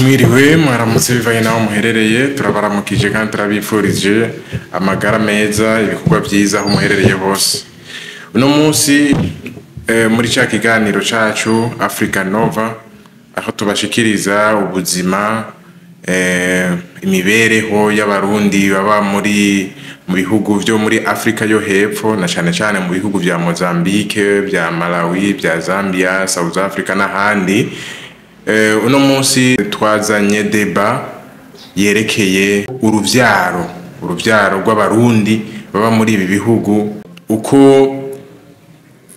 Mwiriwe mwaramutse bivanye naho muherereye turabaramukije kandi turabifurije amagara meza ibikorwa byiza aho muherereye hose. Uno munsi muri cya kiganiro cacu Africa Nova aho tubashikiriza ubuzima imibereho y'abarundi baba mu bihugu byo muri Afrika yo hepfo na cyane mu bihugu bya Mozambique, bya Malawi, bya Zambia, South Africa n'ahandi. Uno munsi twazanye deba yerekeye uruvyaro rw'abarundi baba muri ibi bihugu uko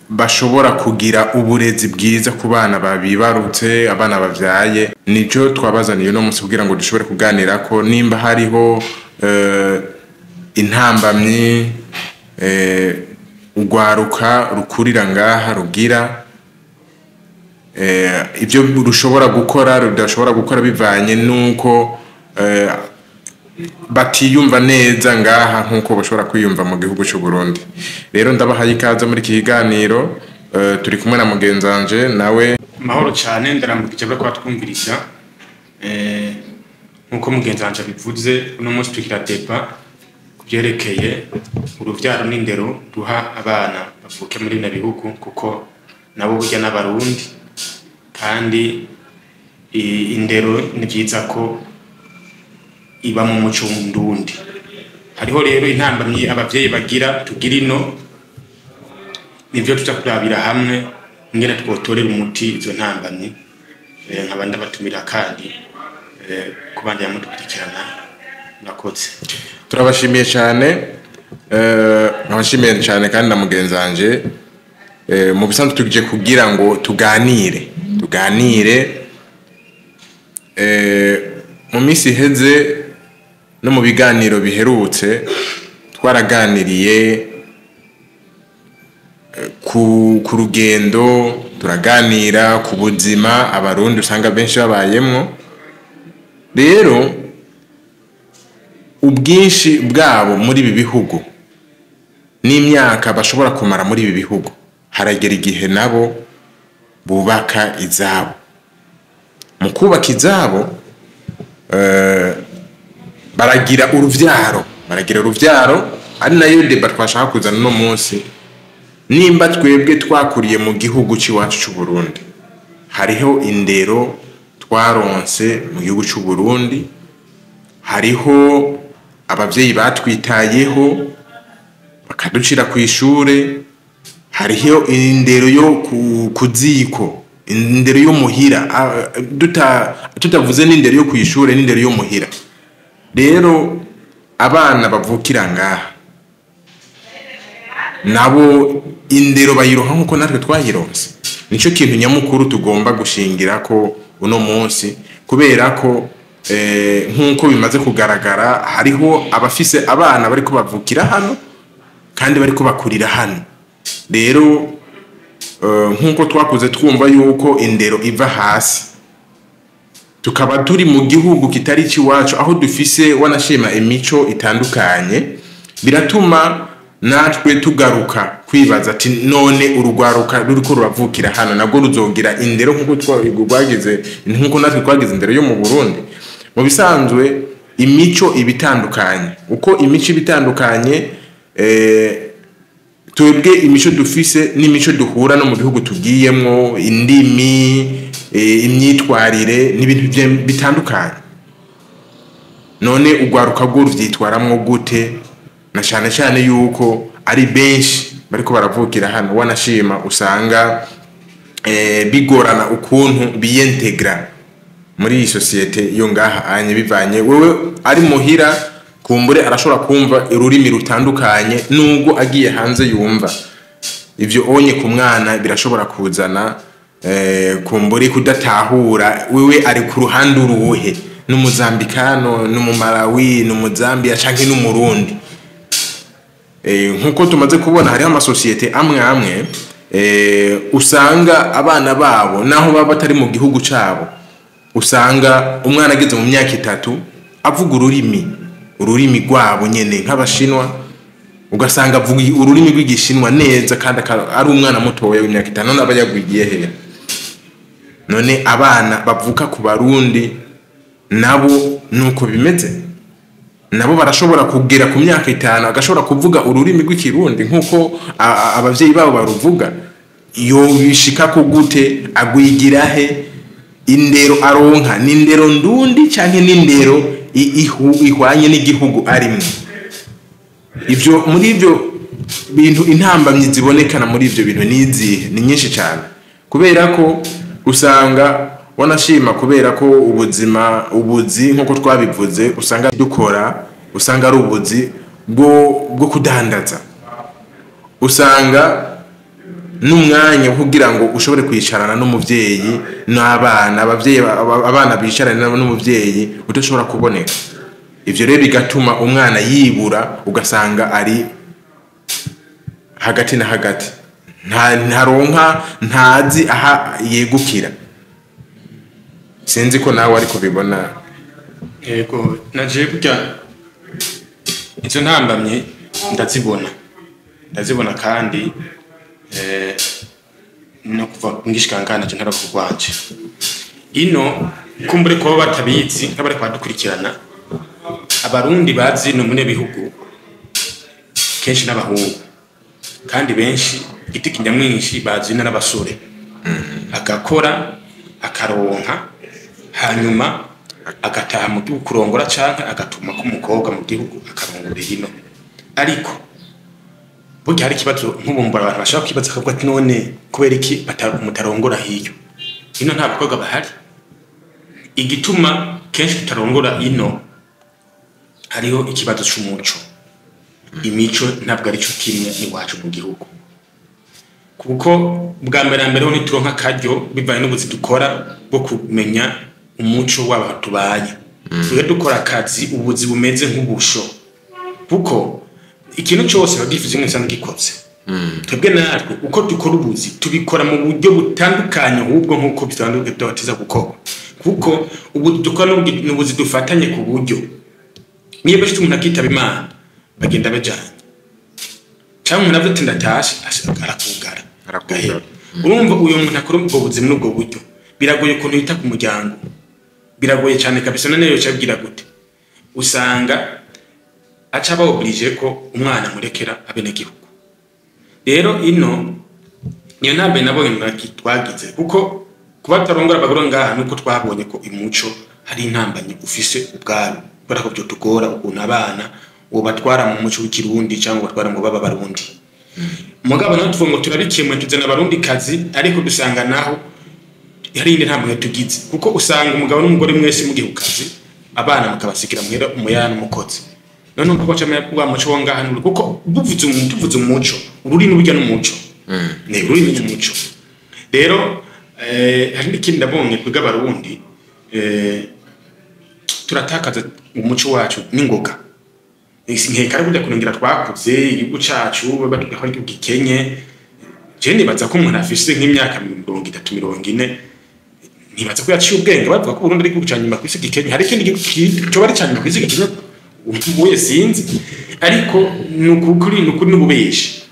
bashobora kugira uburezi bwiza ku bana babibarutse abana bavyaye. Nico twabazaniye uno munsi kugira ngo dushobore kuganira ko nimba hariho intambamyi ugwaruka rukurira ngaha rugira ibyo rushobora gukora rudashobora gukora bivanye nuko batiyumva neza ngaha nkuko bashobora kwiyumva mu gihugu cy'u Burundi. Rero ndabahaye ikaze muri iki kiganiro turi kumwe na mugenzanje nawe mahoro cyane ndaramukije bwo twatwumvirisha nkuko mugenzanje bivuze uno munsi tukira deba kubyerekeye uruvyaro n'indero duha abana bavuke muri na bihugu kuko nabo burya n'abarundi kandi indero ni byiza ko iba mu muco w'Uburundi. Hariho rero intambamyi abavyeyi bagira tugira ino nivyo tuja kurabira hamwe ngene twotorera umuti izo ntambamyi nkabanda batumira kandi kubandanya mudukurikirana nakoze. Turabashimiye cyane nkabashimiye cyane kandi na mugenzanje mu bisanzwe tugije kugira ngo tuganire mu minsi iheze no mu biganiro biherutse twaraganiriye ku rugendo turaganira ku buzima abarundi usanga benshi babayemwo. Rero ubwinshi bwabo muri ibi bihugu n'imyaka bashobora kumara muri ibi bihugu haragera igihe nabo bubaka izabo. Mu kubaka izabo baragira uruvyaro ari nayo deba twashaka kuzana no munsi. Nimba twebwe twakuriye mu gihugu cy'iwacu cy'u Burundi hariho indero twaronse mu gihugu cy'u Burundi, hariho abavyeyi batwitayeho bakaducira ku ishure, hariho indero yo kuziko, indero yo muhira tutavuze n'indero yo kwishure n'indero yo muhira. Rero abana bavukira ngaha nabo indero bayironka nkuko natwe twayironse. Nico kintu nyamukuru tugomba gushingira ko uno munsi kubera ko nkuko bimaze kugaragara hariho abafise abana bariko bavukira hano kandi bariko bakurira hano. Rero nkuko twakuze twumva yuko indero iva hasi tukaba turi mu gihugu kitari cy'iwacu aho dufise wanashima imico itandukanye, biratuma natwe tugaruka kwibaza ati none urugwaruka ruriko ruravukira hano nabwo ruzogira indero nkuko natwe twagize indero yo mu Burundi. Mu bisanzwe imico ibitandukanye uko imico ibitandukanye twebwe imico dufise n'imico duhura no mu bihugu tugiyemwo, indimi, imyitwarire n'ibintu bitandukanye. None ugwaruka rwo ruvyitwaramwo gute na cyane yuko ari benshi bariko baravukira hano wanashima usanga bigorana ukuntu biyentegra muri iyi societe yo ngaha anye bivanye wewe ari muhira kumbure arashobora kumva ururimi rutandukanye nubwo agiye hanze yumva. Ivyo onye ku mwana birashobora kuzana kumbure kudatahura wewe ari ku ruhande uruhe n'umuzambikano n'umumalawi n'umuzambia canke n'umurundi. Nkuko tumaze kubona hariho amasosiyete amwe usanga abana babo naho baba batari mu gihugu cabo usanga umwana ageze mu myaka 3 avuga ururimi rwabo nyene nk'abashinwa, ugasanga avuga ururimi rw'igishinwa neza kandi ari umwana mutoya w'imyaka 5 none aba yagwigiye he. None abana bavuka ku barundi nabo nuko bimeze, nabo barashobora kugera ku myaka 5 agashobora kuvuga ururimi rw'ikirundi nkuko abavyeyi babo baruvuga. Iyo bishika ko gute agwigirahe indero aronka n'indero ndundi canke n'indero ihwanye n'igihugu arimwe. Ivyo muri ivyo bintu intambamyi zibonekana muri ivyo bintu nizihe ni nyinshi cyane, kubera ko usanga wanashima kubera ko ubuzi nkuko twabivuze usanga dukora, usanga ari ubuzi bwo kudandaza, usanga n'umwanya kugira ngo ushobore kwicarana n'umuvyeyi n'abana, abana bicarana n'umuvyeyi udashobora kuboneka. Ivyo rero bigatuma umwana yibura, ugasanga ari hagati na hagati, ntaronka ntazi aha yegukira. Sinzi ko nawe ari kubibona. Yego, naje burya izo ntambamye ndazibona kandi no kuva ngishikangana je ntarakurwanje ino kumbure ko batabizi nk'abari kwadukurikirana. Abarundi bazi no mune bihugu kenshi n'abahungu, kandi benshi igiti nyamwinshi bazi n'abasore, agakora akaronka hanyuma agataha mu gihugu kurongora canke agatuma ko umukobwa mu gihugu akarongorera ino. Ariko burya hari ikibazo nk'ubumbura abantu bashaka kwibaza akavuga ati none kubera iki mutarongora hiyo ino nta bakobwa bahari. Igituma kenshi tutarongora ino hariho ikibazo c'umuco, imico ntabwo ari cyo kimwe iwacu mu gihugu, kuko bwa mbere ntituronka akaryo bivanye n'ubuzi dukora bwo kumenya umuco w'abantu tubaye. Twe dukora akazi ubuzi bumeze nk'ubusho, kuko ikintu cyose bagifize nk'isanga gikoze. Twebwe natwe uko dukora ubuzi tubikora mu buryo butandukanye ahubwo nk'uko bitandukanye tubateza gukora, kuko ubu dukora n'ubuzi dufatanye ku buryo niyo bashite umuntu akitaba Imana bagenda bajanye cyangwa umuntu avuga ndatashe arakugara. Urumva uyu muntu akora ubwo buzima n'ubwo buryo biragoye ukuntu yita ku muryango, biragoye cyane kabisa. None yo cyabwira gute usanga aca ba oblige ko umwana murekera abene gihugu. Rero ino niyo ntambe nabonye twagize, kuko kuba tarongora bagoro ngaha nuko twabonye ko imuco hari intambanye ufise ubwabo, barako byo tugora ukuntu abana ubatwara mu muco w'ikirundi cyangwa batwara mu baba barundi. Mugabo no tuvuga ngo turabikemwe tuzana abarundi kazi, ariko dusanga naho hari indi ntambwe tugize, kuko usanga umugabo n'umugore mwese mu gihugu kazi abana mukabasigira muhera umuyana umukozi. None uko cyamye kuba muco wanga hano, kuko tuvuze umuco ururi n'ubujya n'umuco ne ururi n'umuco. Rero hari n'ikindi ndabonye kwiga abarundi turatakaza umuco wacu n'ingoga. Nkeka ari burya kunongera twakuze igihugu cacu batubwira ko igihugu gikenye. Je nibaza ko umuntu afise nk'imyaka 30 40 nibaza ko yaciye ubwenge bavuga ko Burundi ari igihugu cyanyuma kwisi gikenye. Hari ikindi gihugu cyo bari cyanyuma kwisi gikenye ubuye sinzi, ariko nukuri n'ububeshi.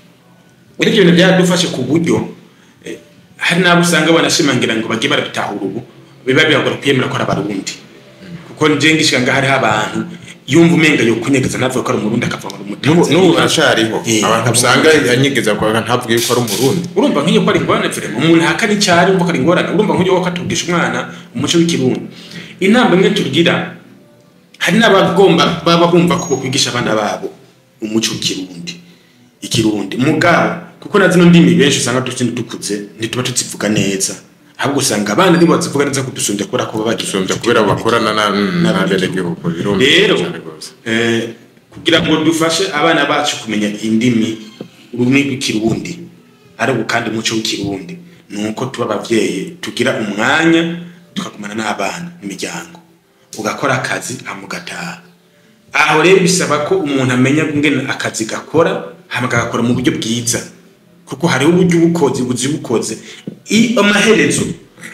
Ibyo bintu byadufashe ku buryo hari nabo usanga banashimangira ngo bagiye barabitahura ubu biba byagora kwemera ko abarundi, kuko njengishika ngahari abantu yumva umenga yo kunyegeza navuga ko ari umurundi akava mu mutanzi n'ubu arashariho abantu usanga yanyegeza ko ntavuga ko ari umurundi. Urumva nk'iyo ko ari ngorane vrema umuntu hakari cyari umva ko ari ngorane. Urumva nk'iyo ko atubwisha umwana umuco w'ikirundi. Inamba imwe tugira hari n'abagomba baba bumva ko kwigisha abana babo umuco w'ikirundi ikirundi mugabo, kuko nazi no ndimi benshi usanga dukuze ntituba tuzivuga neza, ahubwo usanga abana nibo bazivuga neza kudusumbya kubera ko babadusumbya kubera bakorana n'abene gihugu. Rero kugira ngo dufashe abana bacu kumenya indimi ururimi rw'ikirundi ariko kandi umuco w'ikirundi, nuko tuba abavyeyi tugira umwanya tukagumana n'abana n'imiryango, ugakora akazi amugataha. Aho rero bisaba ko umuntu amenya ngene akazi gakora hamagakora mu buryo bwiza, kuko hari uburyo bukoze amaherezo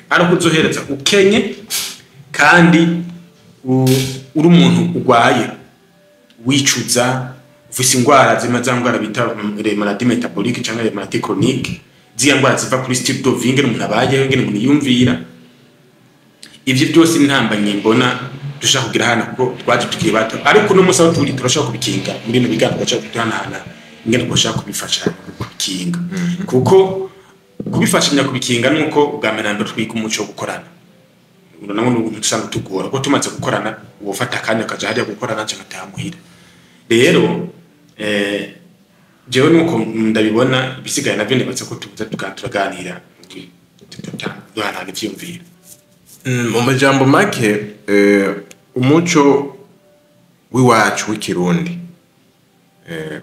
ari kuzohereza ukenye kandi uri umuntu ugwaye wicuza ufise ingwara zimazangwara bita maladie metabolique cyangwa maladie chronique, ziya ngwara ziva kuri style d'oving umuntu abaye ngene umuntu yumvira. Ivyo byose intambanye mbona dushaka kugira hana kuko twaje tukiye bato ariko no musaho turi turashaka kubikinga muri no biganiro bashaka kuturana ingene twashaka kubifasha kubikinga kuko kubifashanya kubikinga nuko ubwamenando twika umuco gukorana none n'ubuntu dusanga tugora ko tumaze gukorana ubufata akanya kaje hajya gukorana cyangwa tamuhira rero jewe nuko ndabibona bisigaye navyo nibatse ko tuza turaganira duhana ivyumvira mu majambo make umuco w'iwacu w'ikirundi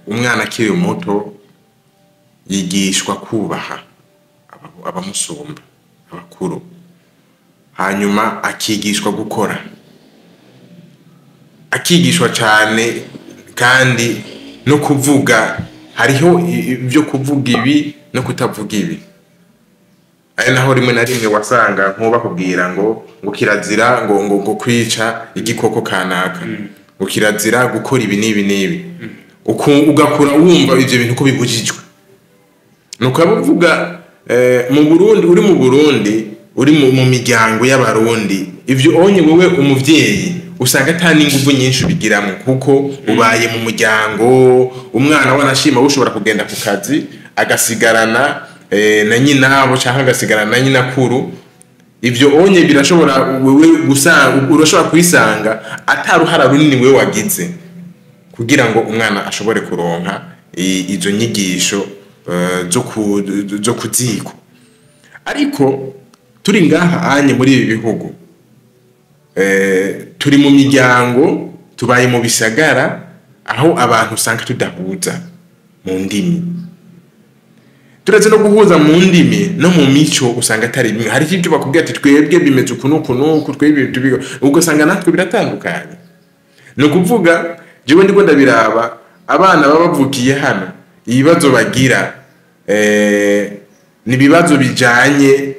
umwana akiri muto yigishwa kubaha abamusumba abakuru hanyuma akigishwa gukora akigishwa cyane kandi no kuvuga hariho ibyo kuvuga ibi no kutavuga ibi ari naho rimwe na rimwe wasanga nkuba kubwira ngo kirazira ngo kwica igikoko kanaka ngo kirazira gukora ibi n'ibi ugakura wumva ivyo bintu ko bibujijwe nuko abavuga mu Burundi uri mu miryango y'abarundi ivyo onye wewe umuvyeyi usanga atani inguvu nyinshi ubigiramo kuko ubaye mu muryango umwana wanashima ushobora kugenda ku kazi agasigarana na nyina abo cyangwa agasigarana na nyina kuru ivyo onye birashobora wewe gusanga urashobora kwisanga ataruhara runini wewe wagize kugira ngo umwana ashobore kuronka izo nyigisho zo kuziko ariko turi ngaha anye muri ibi bihugu turi mu miryango tubaye mu bisagara aho abantu usanga tudahuza mu ndimi turaze no guhuza mu ndimi no mu mico usanga atari bimwe hari ibyo bakubwira ati twebwe bimeze ukuntu twebwe tubigo ubwo usanga natwe biratandukanye no kuvuga jewe ndiko ndabiraba abana babavukiye hano ibibazo bagira ni bibazo bijanye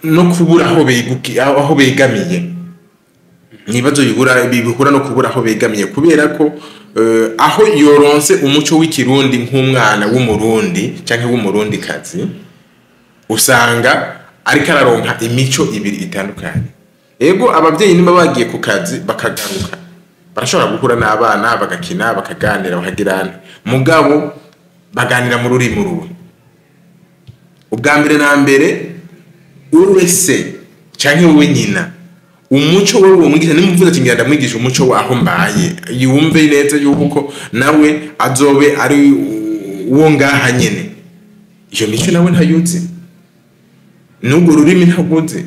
no kubura aho begamiye nibazo bihura no kubura aho begamiye kubera ko aho yoronse umuco w'ikirundi nk'umwana w'umurundi canke w'umurundi kazi usanga ariko araronka imico ibiri itandukanye ego abavyeyi nimba bagiye ku kazi bakagaruka barashobora gukura n'abana bagakina bakaganira bakagirana mugabo baganira mu rurimi rumwe ubwa mbere na mbere urwese canke wowe nyina umuco wewe uwo mwigisha nimuvuze ati ngenda mwigisha umuco waho mbaye yumve neza yuko nawe azobe ari uwo ngaha nyene iyo mico nawe ntayuzi n'ubwo rurimi ntaguze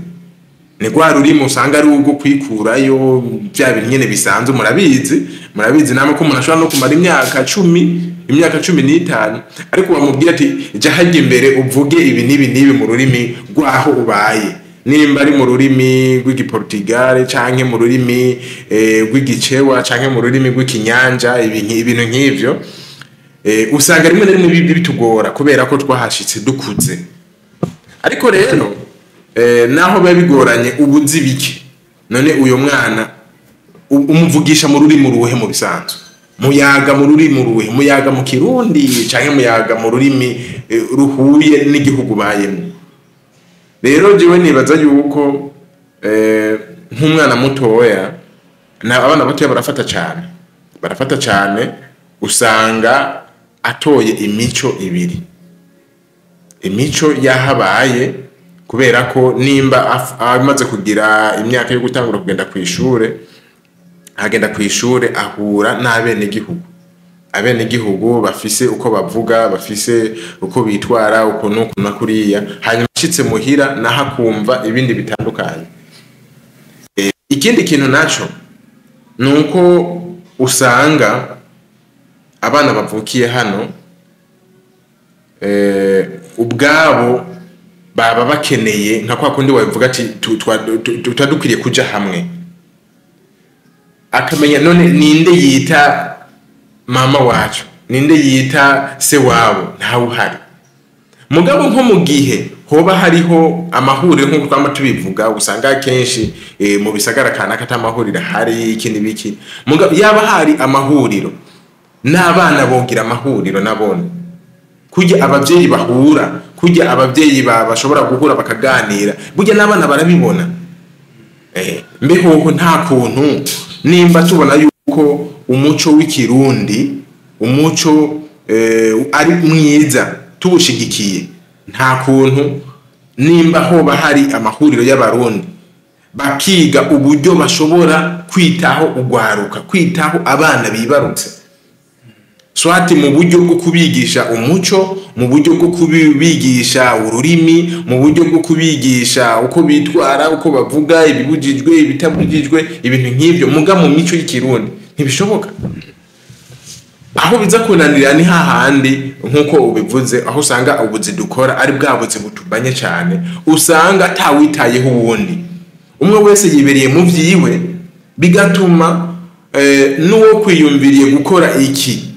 ni rwa rurimi usanga ari ubwo kwikurayo bya bintu nyene bisanzwe murabizi nama ko umuntu ashobora no kumara imyaka 15 ariko bamubwira ati jya hajya imbere uvuge ibi n'ibi mu rurimi rwaho ubaye nimba ari mu rurimi rw'igiportugale canke mu rurimi rw'igicewa canke mu rurimi rw'ikinyanja ibintu nk'ivyo usanga rimwe na rimwe bitugora kubera ko twahashitse dukuze ariko rero naho biba bigoranye ubuzi bike none uyo mwana umuvugisha mu rurimi ruhe mu bisanzwe muyaga mu rurimi ruhe muyaga mu kirundi canke muyaga mu rurimi ruhuye n'igihugu bayemo rero jewe nibaza yuko nk'umwana mutoya na abana batoya barafata cyane usanga atoye imico ibiri imico yahabaye kubera ko nimba amaze kugira imyaka yo gutangura kugenda ku ishure agenda ku ishure ahura n'abene gihugu bafise uko bavuga bafise uko bitwara uko nuko nakuriya hanyuma ashitse muhira nahakumva ibindi bitandukanye ikindi kintu naco nuko usanga abana bavukiye hano ubwabo baba bakeneye nka kwa kundi wabivuga ati tutadukwiriye kuja hamwe akamenya none ninde yita mama wacu ninde yita se wabo ntawe uhari mugabo nko mu gihe hoba hariho amahuriro nko twama tubivuga usanga kenshi mu bisagara kanaka atamahuriro hari ikindi biki mugabo yaba hari amahuriro n'abana bogira amahuriro nabone kujya abavyeyi bahura kujya abavyeyi bashobora guhura bakaganira burya n'abana barabibona mbeho nta kuntu nimba tubona yuko umuco w'ikirundi umuco ari mwiza tuwushigikiye nta kuntu nimba hoba hari amahuriro y'abarundi bakiga uburyo bashobora kwitaho ugwaruka kwitaho abana bibarutse swati mu buryo bwo kubigisha umuco mu buryo bwo kubigisha ururimi mu buryo bwo kubigisha uko bitwara uko bavuga ibibujijwe ibitabujijwe ibintu nk'ibyo muga mu mico y'ikirundi ntibishoboka aho biza kunanira ni hahandi nkuko ubivuze aho usanga ubuzi dukora ari bwabuze butubanye cyane usanga atawitayeho uwundi umwe wese yibereye mu vyiwe bigatuma nuwo kwiyumviriye gukora iki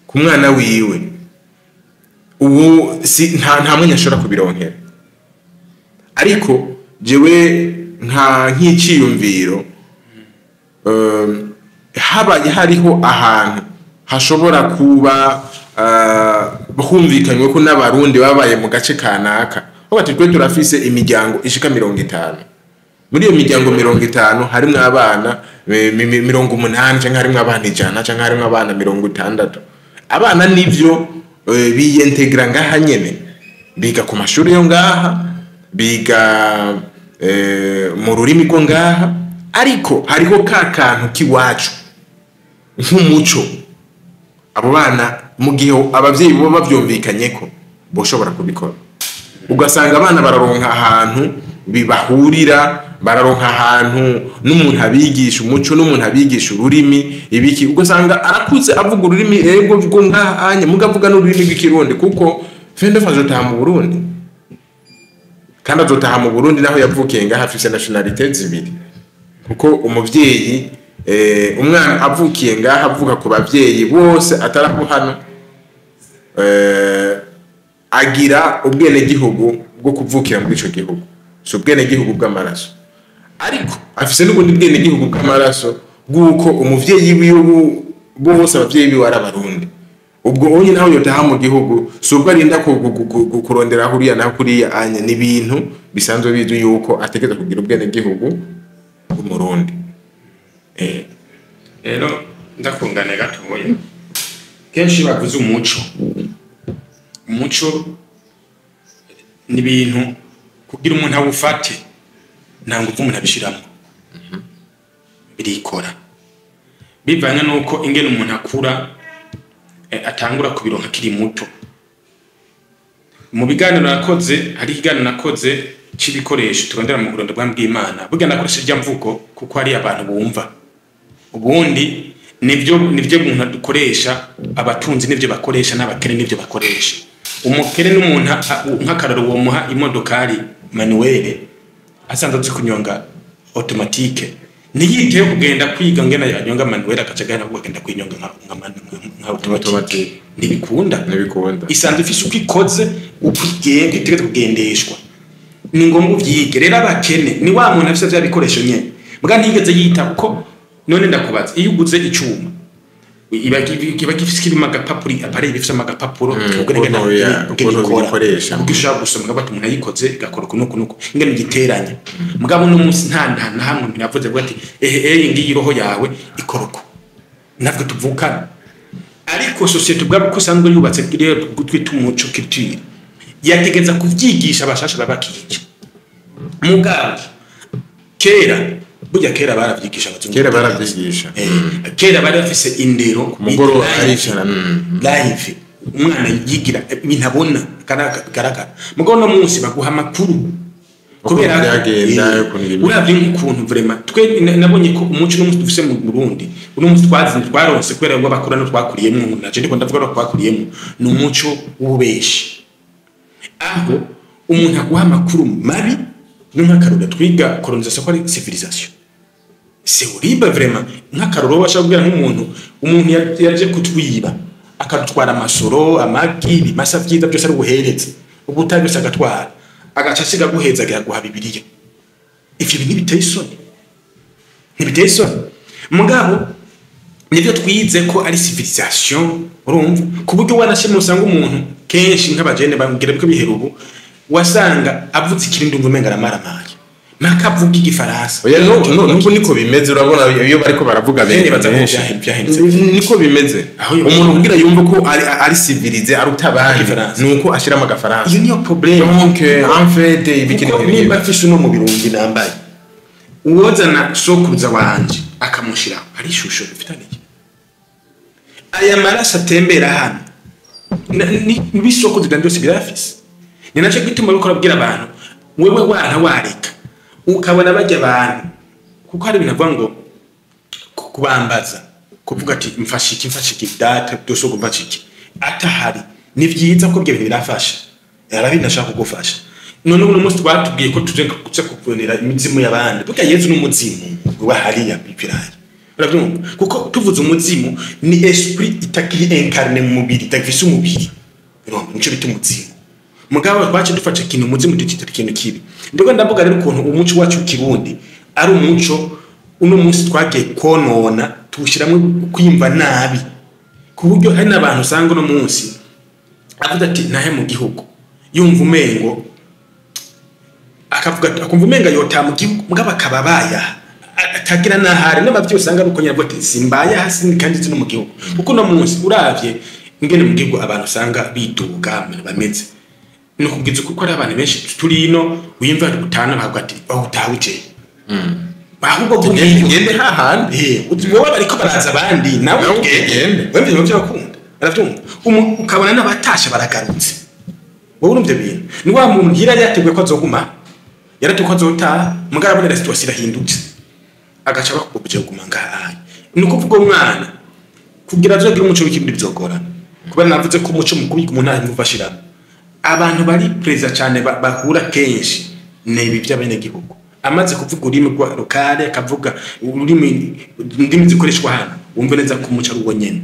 ku mwana wiwe ubu nta mwanya ashobora kubironkera ariko jewe nk'iciyumviro habaye hariho ahantu hashobora kuba humvikanywe ko n'abarundi babaye mu gace kanaka ho bati twe turafise imiryango ishika 50 muri iyo miryango 50 harimo abana 80 canke harimo abana 100 canke harimo abana 60 abana nivyo biyintegra ngaha nyene biga ku mashuri yo ngaha biga mu rurimi rwo ngaha ariko hariho kantu kiwacu nk'umuco abo bana mu gihe abavyeyi bo bavyumvikanyeko boshobora kubikora ugasanga abana bararonka ahantu bibahurira bararonka ahantu n'umuntu abigisha umuco n'umuntu abigisha ururimi ibiki ugasanga arakuze avuga ururimi ego bwo ngahanye mugavuga n'ururimi rw'ikirundi kuko fende fazotaha mu Burundi kandi azotaha mu Burundi naho yavukiye ngaha afise nationalité zibiri kuko umuvyeyi umwana avukiye ngaha avuga ku bavyeyi bose ataraho hano agira ubwene gihugu bwo kuvukira muri ico gihugu so ubwene gihugu bw'amaraso ariko afise n'ubundi bwene gihugu bw'amaraso bw'uko umuvyeyi wiwe bose abavyeyi biwe ari abarundi ubwo onye naho yotaha mu gihugu so ubwo arinda kurondera huriya naho kuriya anye ni ibintu bisanzwe bizwi yuko ategeza kugira ubwene gihugu bw'umurundi rero ndakungane gatoya kenshi bavuze umuco ni ibintu kugira umuntu awufate nta ngufu umuntu abishiramo birikora bivanye nuko ingene umuntu akura atangura kubironka kiri muto mu biganiro nakoze hari ikiganiro nakoze c'ibikoresho turondera mu Burundi bw'Imana burya nakoresha irya mvugo kuko hari abantu bumva ubundi nivyo umuntu dukoresha abatunzi nivyo bakoresha n'abakene nivyo bakoresha umukene n'umuntu nk'akararo wo muha imodokari manuelle asanzwe azi kunyonga automatique niyiteyo kugenda kwiga ngena yanyonga manuelle akacagana kugenda kwinyonga nka automatique nibikunda isanzwe ifise uko ikoze ukigenge itegetse kugendeshwa ni ngombwa uvyige rero abakene ni wa muntu afise vya bikoresho nyene mbwa ntigeze yita kuko none ndakubaza iyo uguze icuma iba gifise kirimo agapapuro appareil bifise amagapapuro ukoresha ugisha gusoma ngaba umuntu ayikoze gakora kunuko ingene giteranya mugabo no munsi nta hamwe nyavuze bwati ngiyi roho yawe ikoroko navwe tuvukana ariko societe bwabo ko sanzwe yubatse rero gutwita umuco culture yategeza kuvyigisha abashasha babakije mugabo kera baravyigisha kera bari bafise indero kumugoro arishana live umwana yigira binabona garagara mugabo no munsi baguha makuru kubera yagenda uravye nk'ukuntu vraiment twe nabonye ko umuco no dufise mu Burundi uno munsi twaronse kubera ngo bakura no twakuriyemo naje ndiko ndavuga ko twakuriyemo ni umuco w'ubeshi aho umuntu aguha makuru mabi nk'akarura twiga colonisation kwa civilisation c'est horrible vraiment nk'akaruro bashobora nk'umuntu yaje kutwiba akatwara amasoro amagi bimasa vyiza byose ari ubuheretse ubutabyose agatwara agacasiga guheza guha bibiliya ivyo bintu biteye isoni mugabo nivyo twize ko ari civilisation urumva ku buryo wanashimwe usanga umuntu kenshi nk'abajene bangira biko biherubu wasanga avutse ikirindi umva menga aramaramaye nakavuga igifaransa oya nuko niko bimeze urabona iyo bariko baravuga benshi niko bimeze umuntu kugira yumva ko ari civilize ari utabandi nuko ashiramo agafaransa iyo niyo problème donc en fait ibikini nimba afishe no mu birungi nambaye uwozana sokuruza wanje akamushira ari ishusho bifitaniye aya maraso atembera hano ni bisoko byose birafise ni naco gituma bikora bwira abantu wewe wana wareka ukabona bajya abantu kuko hari ibintu avuga ngo kubambaza kuvuga ati mfashiki data byose ugumfashiki atahari ni vyiza ko byo birafasha yarabinashaka kugufasha none uno munsi twatubwiye ko tuje kuvunira imizimu y'abandi buka Yesu n'umuzimu uba hariya bipiraye urabyumva kuko tuvuze umuzimu ni esprit itakiri incarné mu mubiri itagifise umubiri nico bita umuzimu mugabo twaje dufashe kintu umuzimu tutita ikintu kibi ndiko ndavuga rero ukuntu umuco wacu w'ikirundi ari umuco uno munsi twagiye konona tuwushiramwe kwimva nabi ku buryo hari n'abantu usanga uno munsi avuga ati nahe mu gihugu yumva umengo akavuga akumva umenga yota mu gihugu mugabo akababaya atagira nahari n'abavyo usanga ari uko nyabwo ati simbaya hasi kandi zino mu gihugu kuko no munsi uravye ingene mu gihugu abantu usanga biduga bameze no kugize kuko ari abantu benshi turi ino wimva gutana bavuga ati bahutahuje ahubwo gende hahandi wowe bariko baraza abandi nawe ugende wemvye mu byo bakunda aravyumva ukabona n'abatasha baragarutse wowe urumvye bintu ni wa muntu hira yateguye ko azoguma yaratuko azota mugara bone situation irahindutse agaca bakubuje kuguma ngaha ni kuvuga umwana kugira azogira umuco w'ikindi bizogorana kubera navuze ko umuco mu kubika umuntu ari muvashira abantu bari preza cyane bahura kenshi nebi by'abene gihugu amaze kuvuga urimi rwa lokale akavuga urimi ndimi zikoreshwa hano wumve neza ko umuco ari uwo nyene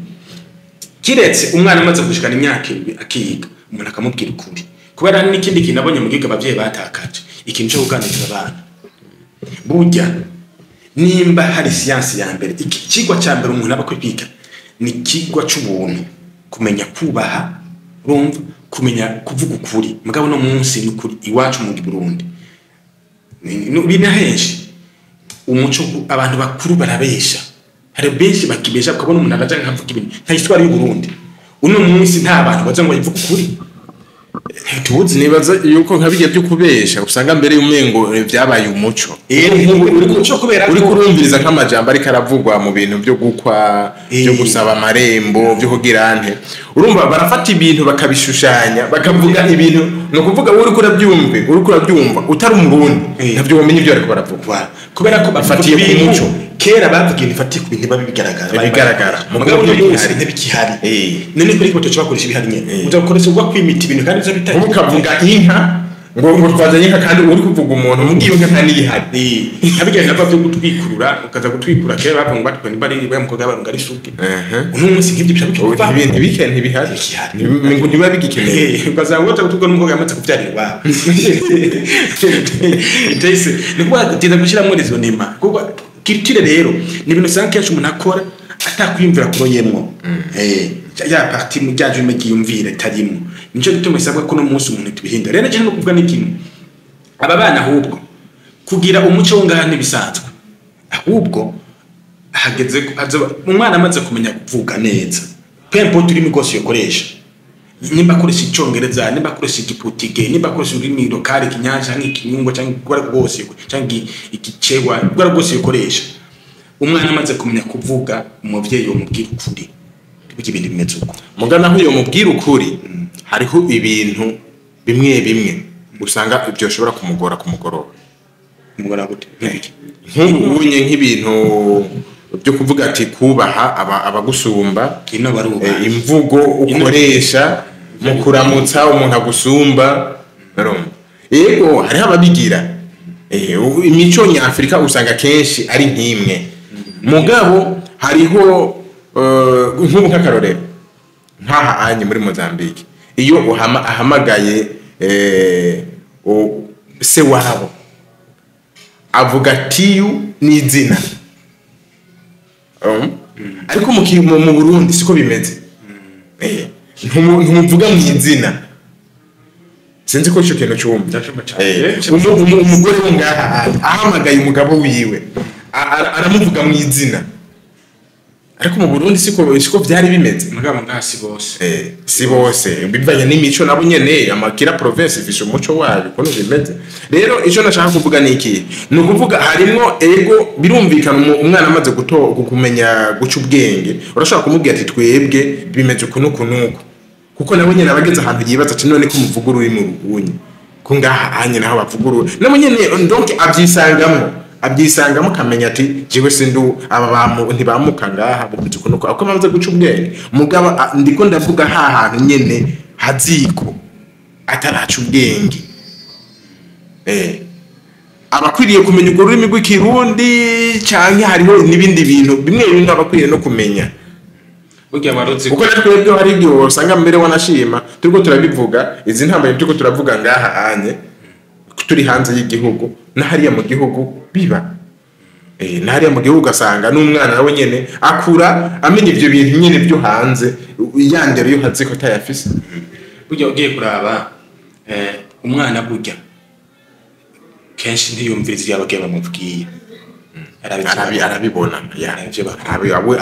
kiretse umwana amaze gushikana imyaka akiga umuntu akamubwira ukuri kubera n'ikindi kintu abonye mu gihugu abavyeyi batakaje ikintu cyo kuganiriza abana burya nimba hari siyansi ya mbere ikigwa cya mbere umuntu aba kwiga ni ikigwa cy'ubuntu kumenya kubaha urumva kumenya kuvuga ukuri mugabo no munsi ni ukuri iwacu mu Burundi bina henshi umuco abantu bakuru barabesha hari benshi bakibesha ukabona umuntu araja nkavuga ibintu nta histoire y'u Burundi uno munsi nta bantu baza ngo bavuge ukuri tuzi nibaza yuko nkabijya byo kubesha usanga mbere y'umengo byabaye umuco uri kurumviriza nk'amajambo ariko aravugwa mu bintu byo gukwa byo gusaba amarembo byo kugirante urumva barafata ibintu bakabishushanya bakavuga ibintu no kuvuga uri kurabyumva utari umurundi ntabyo womenye ibyo ariko baravuga kubera ko bafatiye ku muco kera bavuga ibifatiye ku bintu bigaragara mugabo n'umunsi ntibikihari none kuri ko tucakoresha ibihari nyene uzakoresha ubwo kwimita ibintu kandi zo bitari ukavuga inka ngo twazanye inka kandi uri kuvuga umuntu mugiye nka niyihari nabigenda bavyo gutwikurura ukaza gutwikura kera bavuga ngo batwe bari bamukobwa barunga ari suki n'umunsi nk'ibyo bishabuka ibintu ntibihari ngo niba bigikeneye ukazangota gutugwa n'umukobwa yamaze kuvyarirwa ndetse nikuba guteza gushira muri izo nema kuko kirtire rero ni ibintu usanga kenshi umuntu akora atakwiyumvira kuroyemwo ya parti mu byaje umegiyumvira tarimo nico gituma isabwa ko no munsi umuntu tubihinda rero cyane no kuvuga n'ikintu aba bana ahubwo kugira umuco w'ingane bisanzwe ahubwo hageze umwana amaze kumenya kuvuga neza pempo turimo gose yokoresha nimba akoresha icongereza nimba akoresha igiputige nimba akoresha ururimi lokale kinyanja nk'ikinyungo cyangwa rwose cyangwa igicewa rwose yokoresha umwana amaze kumenya kuvuga umuvyeyi umubwira ukuri ibintu bimeze uko mugana aho uyo mubwira ukuri hariho ibintu bimwe usanga ibyo shobora kumugoroba gute nk'ubunye nk'ibintu byo kuvuga ati kubaha abagusumba imvugo ukoresha mu kuramutsa umuntu agusumba yego hariho ababigira imico nyafrika usanga kenshi ari nk'imwe mugabo hariho nk'ubu nk'akarorero nk'aha anye muri Mozambique iyo ahamagaye se wabo avuga tiyu n'izina ariko mu Burundi siko bimeze ntumuvuga mu izina sinzi ko ico kintu cyumva Ndashaka cyane. umugore wo ngaha ahamagaye umugabo wiwe aramuvuga mu izina ariko mu Burundi siko byari bimeze mugabo ngasi bose si bose bivanye n'imico nabo nyene amakira province ifishe umuco wayo ko bimeze rero ico nashaka kuvuga ni iki ni ukuvuga harimo ego birumvikana umwana amaze kumenya guca ubwenge urashaka kumubwira ati twebwe bimeze ukuntu kuko nabo nyene abageze ahantu yibaza ati none ko muvuguru uri mu rugunye ko ngaha anye naho bavuguru nabo nyene donc abyisangamo kamenya ati jiwe sindu aba ntibamuka ngaha bumeze ukuntu ako bamaze guca ubwenge mugabo ndiko ndavuga hantu nyene haziko ataraca ubwenge abakwiriye kumenya urwo rurimi rw'ikirundi canke hariho n'ibindi bintu bimwe bimwe abakwiriye no kumenya burya baroze kuko natwebwe hari ibyo usanga mbere wanashima turiko turabivuga izi ntambaye turiko turavuga ngaha anye turi hanze y'igihugu nahariya mu gihugu biba nahariya mu gihugu asanga n'umwana nawe nyene akura amenya ivyo bintu nyene byo hanze yandero yo haze ko tayafise burya ugiye kuraba umwana burya kenshi ntiyumviriza yabageye bamubwiye arabibona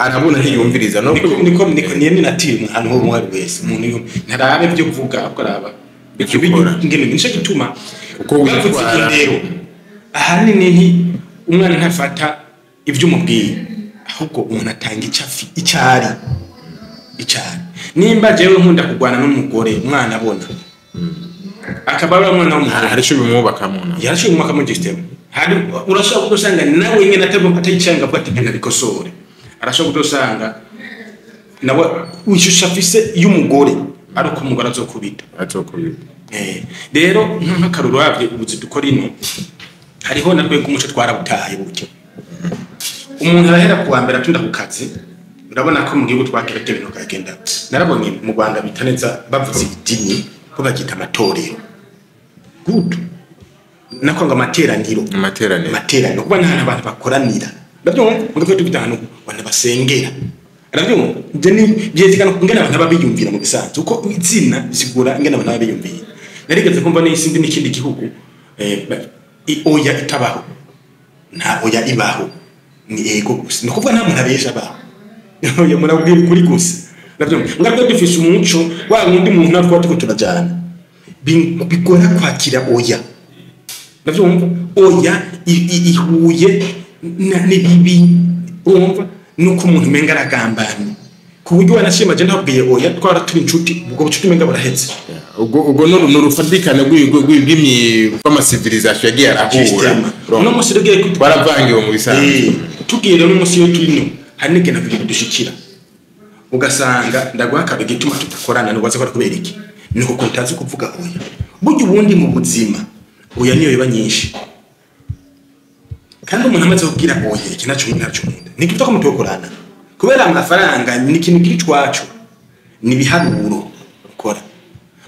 arabona ntiyumviriza niko niye natiri ahantu ho mwari wese umuntu ntarabe byo kuvuga akoraba icyo ngene nico gituma uko witwara rero ahanini umwana ntafata ibyo umubwiye ahubwo umuntu atanga icyari nimba jewe nkunda kugwana n'umugore umwana abona akabara umwana w'umugore hari cyo bimwubaka muna yarashiye umwaka mu gitemo hari urashobora kudusanga nawe nyine atayicanga bwa tegana bikosore arashobora kudusanga nawe wishusha afise y'umugore ari uko umugore azokubita rero nk'akaruru wabye ubuzi dukora ino hariho natwe kumuco twarabutaye buryo umuntu arahera kuwa mbere atunda ku kazi urabona ko mu gihugu twakira ibintu kagenda narabonye mu Rwanda bitaneza bavuze idini ko bagita amatorero good nako ngo amateraniro kuba nta abantu bakoranira ndabyumva ngo tubita hano bana basengera arabyumva je ni byezikana ngena abantu babiyumvira mu bisanzwe uko izina bisigura ngena abantu babiyumvira narigeze kumva n'isindi n'ikindi gihugu oya itabaho nta oya ibaho ni ego gusa no kuvuga nta muntu abesha baho oya murabwira kuri gusa ndabyumva ngabyo dufise umuco wa wundi muntu natwo tuko turajana bigora kwakira oya ndabyumva oya ihuye n'ibibi urumva nuko umuntu menga aragambanye ku buryo wanashima je ndabwiye oya twara turi inshuti ubwo bucuti menga burahetse ubwo n'urufatikane rw'amasivilisation yagiye arahura no musirege twaravangiwe mu bisanzwe tugire n'umusi yo turino hari n'igena biri dushikira ugasanga ndagwaka bigituma tutakorana n'ubaza ko kubera iki niko kuntazi kuvuga oya buryo ubundi mu buzima oya niyo biba nyinshi kandi umuntu amaze kubwira oya iki naco nikifita ko mutokorana kubera amafaranga ni ikintu kiri cwacu ni biharuro ukora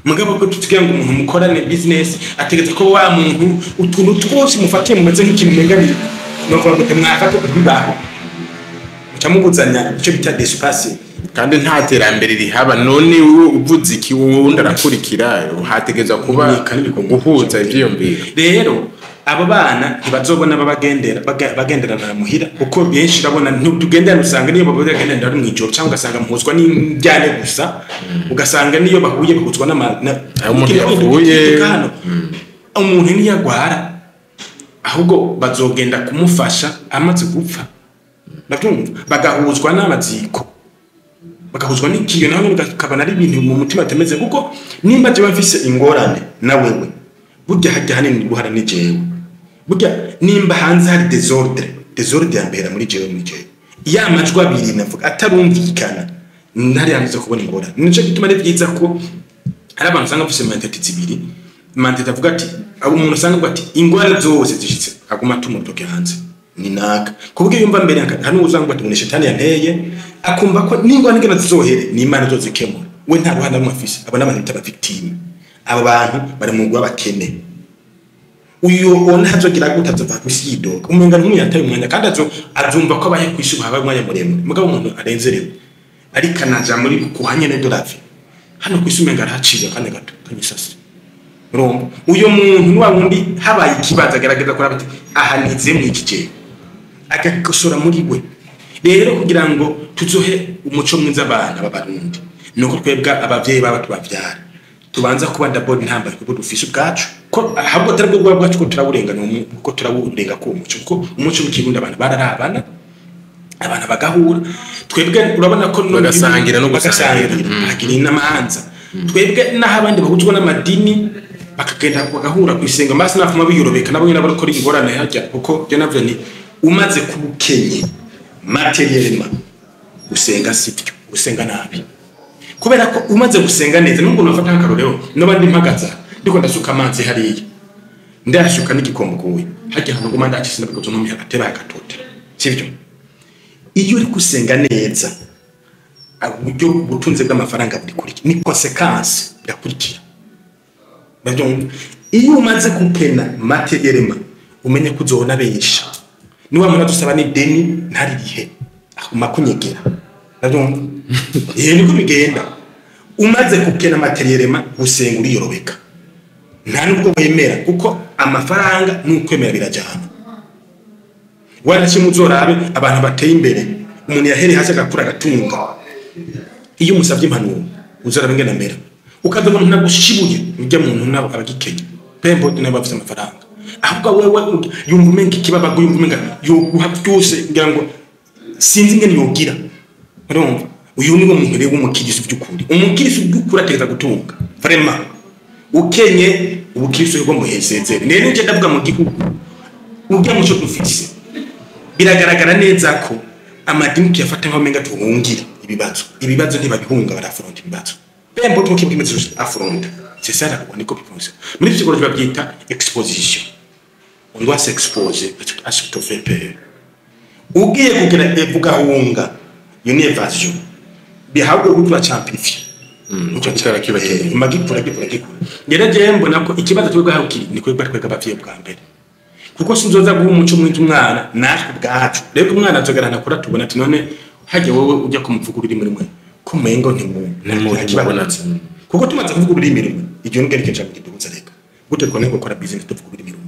mugabo ko tutugira ngo umuntu mukorane business ategetse ko wa muntu utuntu twose mufatiye mumeze nk'ikintu mengabi no kwa gute mwafata kubibaho cyamubuzanya icyo bita despace kandi nta terambere rihaba none uvuze iki wundi arakurikira hategeza kuba guhuza ivyiyumviro rero abo bana ntibazobona bagenderana muhira uko benshi urabona tugendana usanga niyo bagenderana ari mwijoro cyangwa ugasanga muhuzwa n'imbyane gusa ugasanga niyo bahuye bahuzwa umuntu ntiyagwara ahubwo bazogenda kumufasha amaze gupfa ndabyumva bagahuzwa n'amaziko bagahuzwa n'ikiyo nawe bakabana ari ibintu mu mutima atemeze kuko nimba je bafise ingorane nawewe burya hajya hanini guhara ni jewe burya nimba hanze hari desordre yambera muri jewe ya majwi abiri navuga atarumvikana ntari yanze kubona ingorane nico gituma ari byiza ko hari abantu usanga bafise mentalité zibiri mentalité avuga ati abo umuntu usanga ati ingorane zose zishitse aguma tumutoke hanze ni naka kubwo yumva mbere hano uzanga ati shetani yanteye akumva ko ningwa ngena zizohere ni imana zozikemura we nta ruhanda mwafise aba n'abantu bitaba victime aba bantu bari mu ngwa bakene uyo ona hazogira gutaza vakusi yidoga umenga n'umunyataye umwanya kandi azumva ko abaye kwishuba haba umwanya muremure mugabo umuntu arenzerewe ariko anaja muri kuhanye ne dolave hano kwisumenga araciye kandi gato kanyisasi urumva uyo muntu ni wa wundi habaye ikibazo agaragaza ko abati ahanize mu iki gihe agakosora muri we rero kugira ngo tuzohe umuco mwiza abana b'abarundi nuko twebwa abavyeyi baba tubavyara tubanza kuba ndabona intambara kuko dufise ubwacu ko ahubwo atari bwo bwacu ko turaburengana ko turaburenga ko umuco kuko umuco w'ikirundi abantu bararabana abana bagahura twebwe urabona ko no bagasangira no gusangira bagira inamanza twebwe naho abandi bahujwe n'amadini bakagenda bagahura kwisenga mbase nafuma biyurobeka nabo nyina bariko ingorane hajya kuko byo navyo ni umaze kubukenye materiellement usenga sityo usenga nabi kubera ko umaze gusenga neza nubwo nafata akarorero nabandi mpagaza ndiko ndasuka amanzi hariya ndashuka n'igikombe hajya hano ngoma ndakisi nabikozo no mihagatera yakatote sivyo iyo uri gusenga neza uburyo butunze bw'amafaranga buri kuri ni consequence birakurikira nabyo iyo umaze gupena materiellement umenye kuzona benshi ni wa muntu dusaba ni deni ntari rihe makunyegera nabyo niko bigenda umaze gupena materiellement usenga uriyorobeka nta nubwo wemera kuko amafaranga n'ukwemera birajyana warakimuzorabe abantu bateye imbere umuntu yahere hasi agakura agatunga iyo umusavye impanuro uzarabe ngena mera ukaza umuntu nagushibuye ujya muntu nabo abagikenya pembo nabo bafite amafaranga ahubwo wewe yumva umenga ikibabago yumva umenga yoguha byose ngira ngo sinzi ngene yogira urumva uyu ni umuntu rero umukirisi by'ukuri umukirisi by'ukuri ategeza gutunga vraiment ukenye ubukirisi bwo muhezeze rero nje ndavuga mu gihugu ujya mu cyo dufise biragaragara neza ko amadini tuyafata nko menga tuhungira ibibazo ntibabihunga barafronta ibibazo bembo tukibwimeze afronta c'est ça la niko bifunze muri psychologie babyita exposition on doit s'exposer à ce que tu fais peur ugiye kugira evuga hunga yo ni evasion bihabwo gutwa champifier uco cyara kibakeye magipura ngera je mbona ko ikibazo twebwe harukiri niko twebwe abavye bwa mbere kuko sinzoza guha umuco mwinshi umwana natwe bwacu rero umwana azogarana kora tubona ati none hajye wowe ujya kumuvugura uri muri mwe kumengo ntimubona kuko tumaze kuvuga uri imirimo igihe ngere kenshi amugiduza reka gute ko nego gukora business tuvuga uri imirimo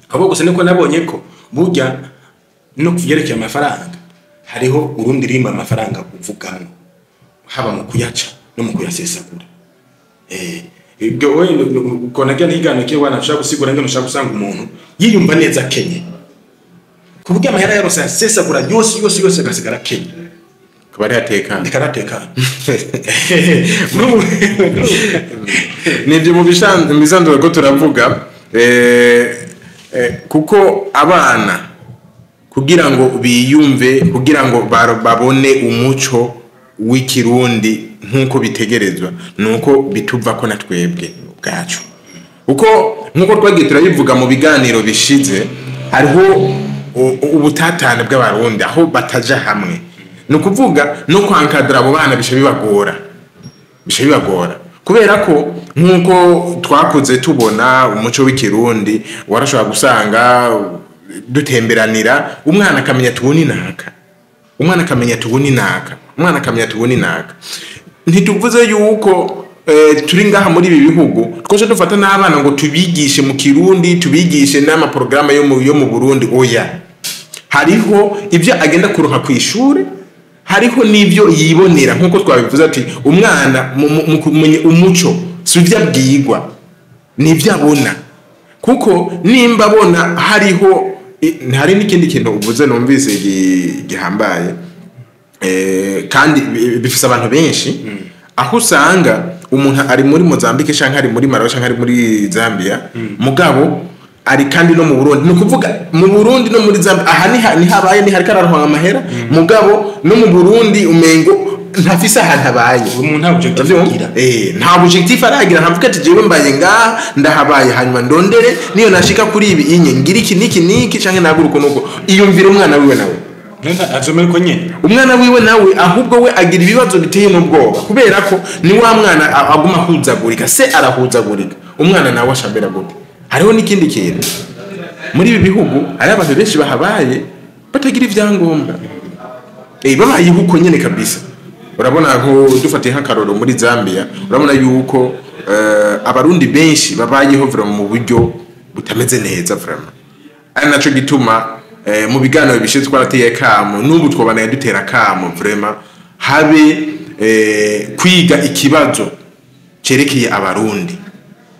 abo gusa niko nabonye ko burya no kuyerekeye amafaranga hariho urundi rimba amafaranga uvugamo haba mu kuyaca no mu kuyasesagura ibyo we ukonagya ntigano ke wana nshaka gusigura ngano nshaka gusanga umuntu yiyumva neza Kenya kuvuga amahera yarose asesagura yose gasigara Kenya kubari atekana ndikaratekana nibyo mu bizandura ko turavuga kuko abana kugira ngo biyumve kugira ngo babone umuco w'ikirundi nkuko bitegerezwa nuko bituva ko natwebwe ubwacu uko nkuko twagiye turabivuga mu biganiro bishize hariho ubutatane bw'abarundi aho bataja hamwe no kuvuga no kwankadra abo bana bishe bibagora kubera ko nkuko twakuze tubona umuco w'ikirundi warashobora gusanga dutemberanira umwana akamenya tubuni naka ntituvuze yuko turi ngaha muri ibi bihugu twose dufata n'abana ngo tubigishe mu kirundi tubigishe n'ama programme yo mu Burundi oya hariho ibyo agenda kuronka ku ishuri hariho n'ibyo yibonera nkuko twabivuze ati umwana mu kumenya umuco sivya bwigwa n'ibyo abona kuko nimba abona hariho hari n'ikindi kintu uvuze numvise gihambaye kandi bifise abantu benshi aho usanga umuntu ari muri Mozambique canke ari muri Malawi canke ari muri Zambia mugabo ari kandi no mu Burundi no kuvuga mu Burundi no muri Zambia aha ni habaye ni harika araronka amahera mugabo no mu Burundi umengo ntafise ahantu abaye umuntu nta objectif agira nta objectif aragira ntavuga ati jewe mbaye nga ndahabaye hanyuma ndondere niyo nashika kuri ibi inye ngira iki niki canke naguruko nuko iyumvira umwana wiwe nawe azomera ko nyene umwana wiwe nawe ahubwo we agira ibibazo biteye mu bwoba kubera ko ni wa mwana aguma huzagurika se arahuzagurika umwana nawe ashambera gute hariho n'ikindi kintu muri ibi bihugu ari abantu benshi bahabaye batagira ivyangombwa babaye huko nyene kabisa urabona ko dufatiye nk'akaroro muri Zambia urabona yuko abarundi benshi babayeho vraiment mu buryo butameze neza vraiment ari naco gituma mu biganiro bishe twarateye kamo n'ubu twabanaye dutera kamo vraiment habe kwiga ikibazo cerekeye abarundi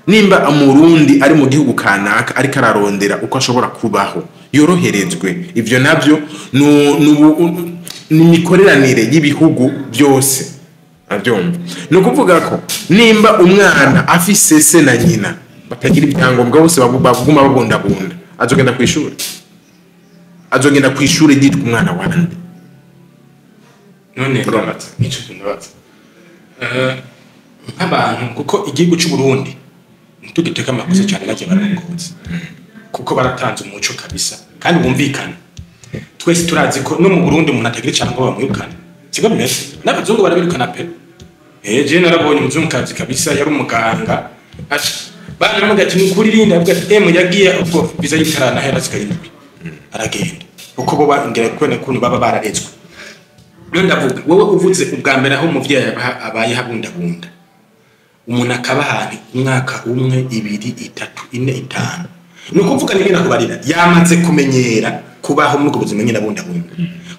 nimba umurundi ari mu gihugu kanaka ari kararondera uko ashobora kubaho yoroherezwe ivyo navyo n'imikoreranire y'ibihugu byose abyumva no kuvuga ko nimba umwana afise se na nyina batagira ibyangombwa bose baguma babundabunda azogenda kwishuri yitwa umwana wande none ndabatse nico ndabatse nk'abantu kuko igihugu cy'u Burundi ntitugiteka amakosa cyane bake barakoze kuko baratanze umuco kabisa kandi bumvikana twese turazi ko no mu Burundi umuntu atagira cyane ngo bamwirukane sigo bimeze n'abazungu barabirukana pe je narabonye umuzungu kazi kabisa yari umuganga bana namugati n'ukuri rinda avuga ati yagiye ubwo biza yitarana hera zikayindwi aragenda uko bo bangera kwene kuntu baba bararetswe rero ndavuga wowe uvuze ubwa mbere aho umuvyeyi abaye habundabunda umuntu akaba ahantu umwaka umwe 2 3 4 5 nuko uvuga n'ibintu kubarira yamaze kumenyera kubaho mu buzima nyine abundabunda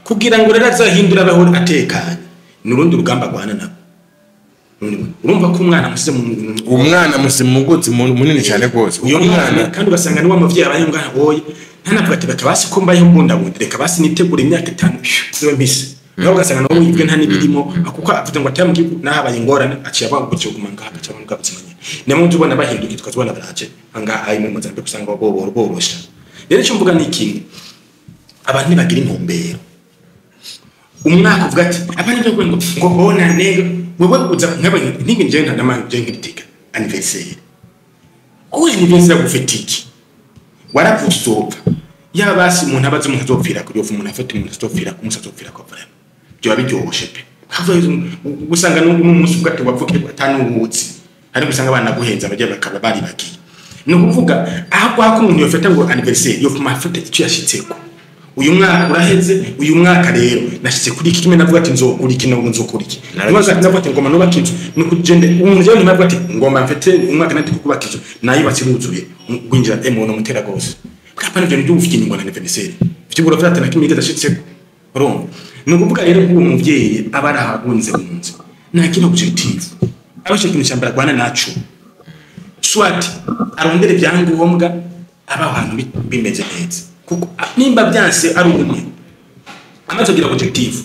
kugira ngo rero azahindura abaho atekanye n'urundi rugamba rwana nabo urumva ko umwana musize mu mugozi munini cyane rwose uyo mwana kandi ugasanga ni wa muvyeyi abaye ngaha oye ntanavuga ati bakabasi ko mbaye mbundabunda reka basi nitegura imyaka 5 zo mpise naho ugasanga nawe yibwe nta nibirimo kuko avuze ngo atamu nahabaye ingorane aciye abangutse gumanga hagaca abantu gabuzimanye nemwe tubona bahinduka tukazibona baraje anga ayi mu Mozambique usanga borosha rero cyo mvuga niki abantu bagira intumbero umwaka uvuga ati abandi ngo bona nego wewe uza nkaba ningi njenda namanje ngiritika anniversaire oje anniversaire gufetiki waravusopa yabasi umuntu abaze umuntu azopfira kuri ofu umuntu afite umuntu azopfira kumusazopfira ko vraiment byo abiryoshe pe gusanga n'umunsi ugate wavuke atanuwutsi hari gusanga abana guhenza bagiye bakaba bari bagiye no kuvuga aho hako umuntu yofeta ngo anniversaire yo mafite icyo yashitseko uyu mwaka uraheze uyu mwaka rero nashitse kuri iki kimwe navuga ati nzokuri iki navuga nzokuri iki nibaza navuga ati ngoma nubakinzu nikugende umuntu rero navuga ati ngoma mfite umwaka nati kubakizo nayibatse ruzuye gwinjira emono mutera gose kapana byo ndufite ngo na anniversaire fite buro fata na kimwe gashitseko rongo no kuvuga rero ngo umuvyeyi abara habunze munzi nta kintu objective abashe kintu cyambara gwana naco swati arondere byangombwa abahantu bimeze neza kuko nimba byanse ari umwe amaze kugira objective